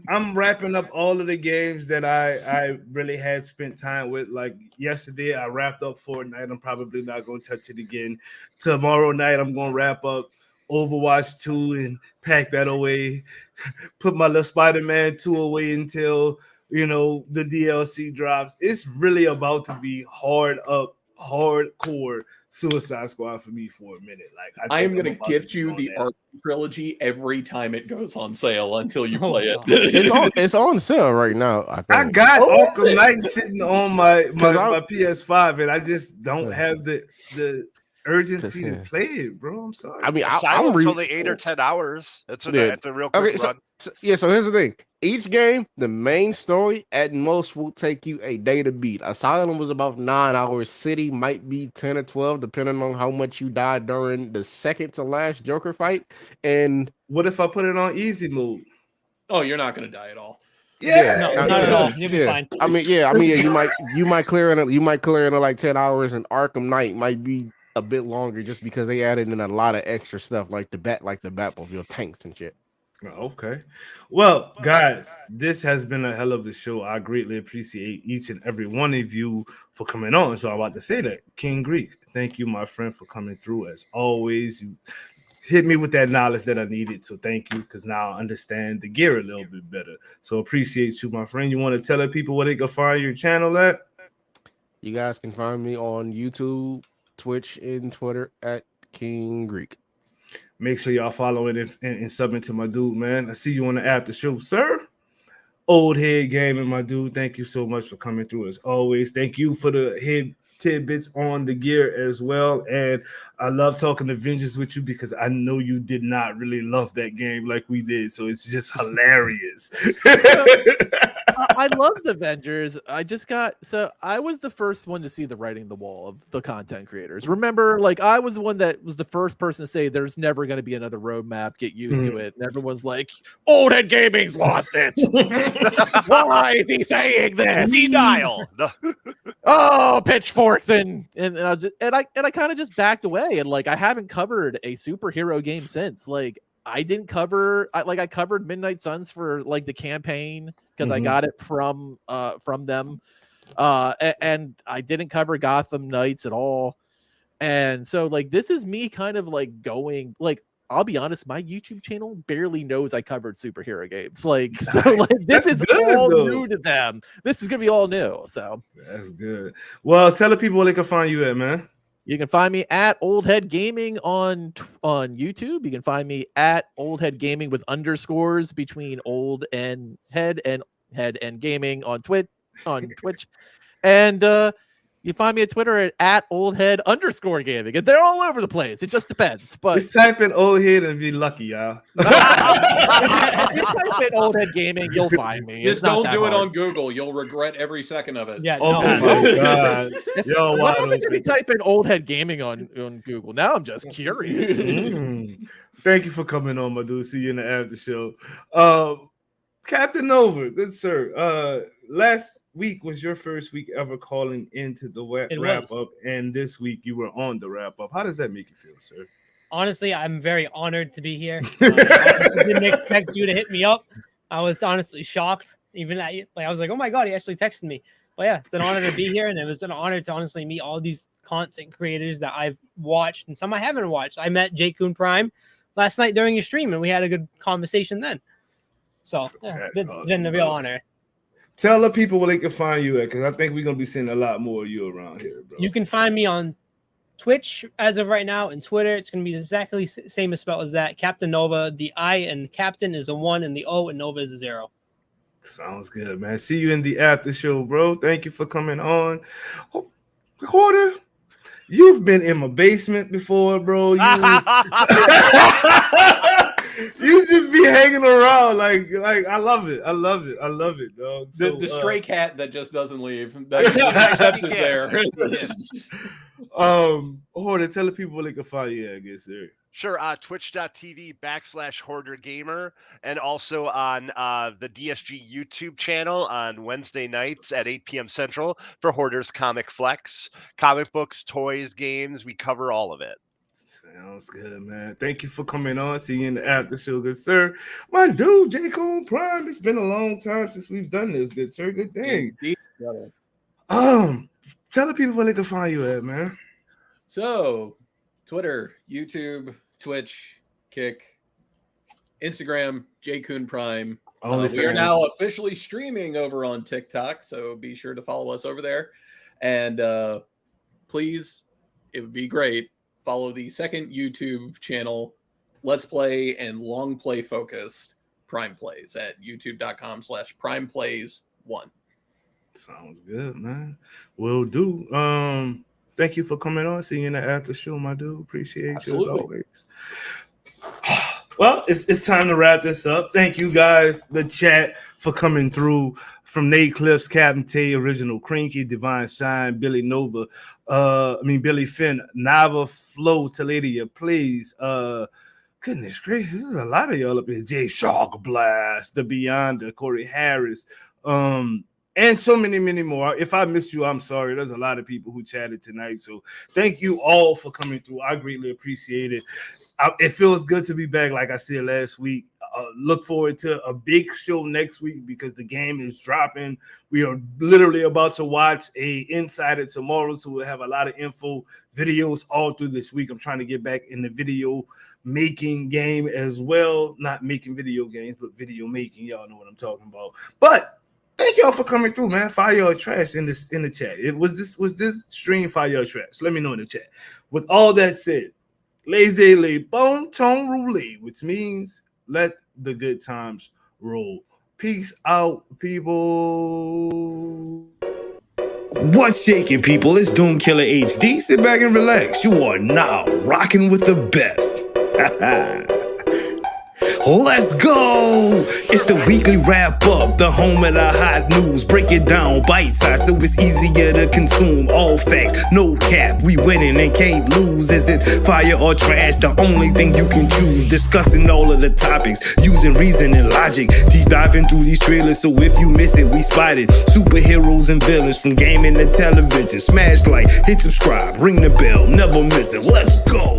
I'm wrapping up all of the games that I really had spent time with. Like yesterday, I wrapped up Fortnite. I'm probably not going to touch it again. Tomorrow night, I'm going to wrap up Overwatch 2 and pack that away. Put my little Spider-Man 2 away until, the DLC drops. It's really about to be hardcore Suicide Squad for me for a minute. Like I am going to gift you the Arkham trilogy every time it goes on sale until you play it. It's on sale right now. I got Arkham Knight sitting on my PS5, and I just don't have the urgency to play it, bro. I'm sorry. I mean, it's only 8 or 10 hours. It's a real quick run. So here's the thing. Each game, the main story at most will take you a day to beat. Asylum was about 9 hours. City might be 10 or 12, depending on how much you died during the second to last Joker fight. And what if I put it on easy mode? Oh, you're not going to die at all. No, not at all. You'll be fine. I mean, you might clear in like 10 hours, and Arkham Knight might be a bit longer just because they added in a lot of extra stuff like the Batmobile tanks and shit. Okay. Well, guys, this has been a hell of a show. I greatly appreciate each and every one of you for coming on. So I'm about to say that. King Greek, thank you, my friend, for coming through. As always, you hit me with that knowledge that I needed. So thank you, because now I understand the gear a little bit better. So appreciate you, my friend. You want to tell the people where they can find your channel at? You guys can find me on YouTube, Twitch, and Twitter at King Greek. Make sure y'all following and subbing to my dude, man. I see you on the after show, sir. Old Head Gaming, my dude. Thank you so much for coming through as always. Thank you for the head tidbits on the gear as well. And I love talking Avengers with you because I know you did not really love that game like we did. So it's just hilarious. I loved Avengers. I was the first one to see the writing on the wall of the content creators. Remember, like I was the one that was the first person to say there's never going to be another roadmap. Get used to it. And everyone's like, Old Head Gaming's lost it. Why is he saying this? Dial. Oh, pitchforks and I kind of just backed away, and like I haven't covered a superhero game since. Like I didn't cover I covered Midnight Suns for like the campaign because I got it from them. And I didn't cover Gotham Knights at all. And so like this is me kind of like going like I'll be honest, my YouTube channel barely knows I covered superhero games. Like, nice. So like this is all new to them. This is gonna be all new. So that's good. Well, tell the people where they can find you at, man. You can find me at Old Head Gaming on YouTube. You can find me at Old Head Gaming with underscores between old and head and gaming on Twitch. And you find me at Twitter at oldhead_gaming. And they're all over the place. It just depends. But just type in old head and be lucky, y'all. Just type in Old Head Gaming, you'll find me. Just don't do it on Google. You'll regret every second of it. Yeah. Oh my God. Yo, what happens if you type in Old Head Gaming on Google? Now I'm just curious. Thank you for coming on, my dude. See you in the after show. Captain Nova, good sir. Last week was your first week ever calling into the wrap up, and this week you were on the wrap up. How does that make you feel, sir? Honestly, I'm very honored to be here. I didn't expect you to hit me up. I was honestly shocked. Even I was like, oh my God, he actually texted me. But yeah, it's an honor to be here, and it was an honor to honestly meet all these content creators that I've watched and some I haven't watched. I met J-Kun Prime last night during your stream, and we had a good conversation then. So yeah, it's been a real honor. Tell the people where they can find you at, because I think we're going to be seeing a lot more of you around here, bro. You can find me on Twitch as of right now, and Twitter. It's going to be exactly same as spelled as that. Captain Nova. The I and Captain is a 1, and the O and Nova is a 0. Sounds good, man. See you in the after show, bro. Thank you for coming on. Hoarder, you've been in my basement before, bro. You just be hanging around like I love it. I love it, dog. The stray cat that just doesn't leave. That is there. Hoarder, tell the people where they can find you, I guess, sir. Sure, twitch.tv/Hoarder Gamer, and also on the DSG YouTube channel on Wednesday nights at 8 p.m. Central for Hoarder's Comic Flex. Comic books, toys, games, we cover all of it. Sounds good, man. Thank you for coming on. See you in the after show, good sir. My dude, J-Kun Prime. It's been a long time since we've done this, good sir. Good thing. Tell the people where they can find you at, man. So, Twitter, YouTube, Twitch, Kick, Instagram, J-Kun Prime. We are now officially streaming over on TikTok, so be sure to follow us over there. And please, it would be great, follow the second YouTube channel, Let's Play and Long Play Focused Prime Plays at youtube.com/primeplays1. Sounds good, man. Will do. Thank you for coming on. See you in the after show, my dude. Appreciate you as always. Well, it's time to wrap this up. Thank you guys, the chat, for coming through. From Nate Cliffs, Captain Tay, Original Crinky, Divine Shine, Billy Nova, Billy Finn, Nava, Flo, Taladia, please. Goodness gracious, there's a lot of y'all up here. Jay Shark Blast, The Beyonder, Corey Harris, and so many, many more. If I missed you, I'm sorry. There's a lot of people who chatted tonight. So thank you all for coming through. I greatly appreciate it. It feels good to be back, like I said last week. Look forward to a big show next week because the game is dropping. We are literally about to watch a Insider tomorrow, so we'll have a lot of info videos all through this week. I'm trying to get back in the video making game as well. Not making video games, but video making. Y'all know what I'm talking about. But thank y'all for coming through, man. Fire or trash in the chat. Was this stream fire or trash? Let me know in the chat. With all that said, laissez les bon temps rouler, which means let the good times roll. Peace out, people. What's shaking, people? It's Doom Killer HD. Sit back and relax. You are now rocking with the best. Let's go! It's the weekly wrap up, the home of the hot news. Break it down, bite size, so it's easier to consume. All facts, no cap. We winning and can't lose. Is it fire or trash? The only thing you can choose. Discussing all of the topics, using reason and logic. Deep diving through these trailers, so if you miss it, we spotted superheroes and villains from gaming to television. Smash like, hit subscribe, ring the bell, never miss it. Let's go!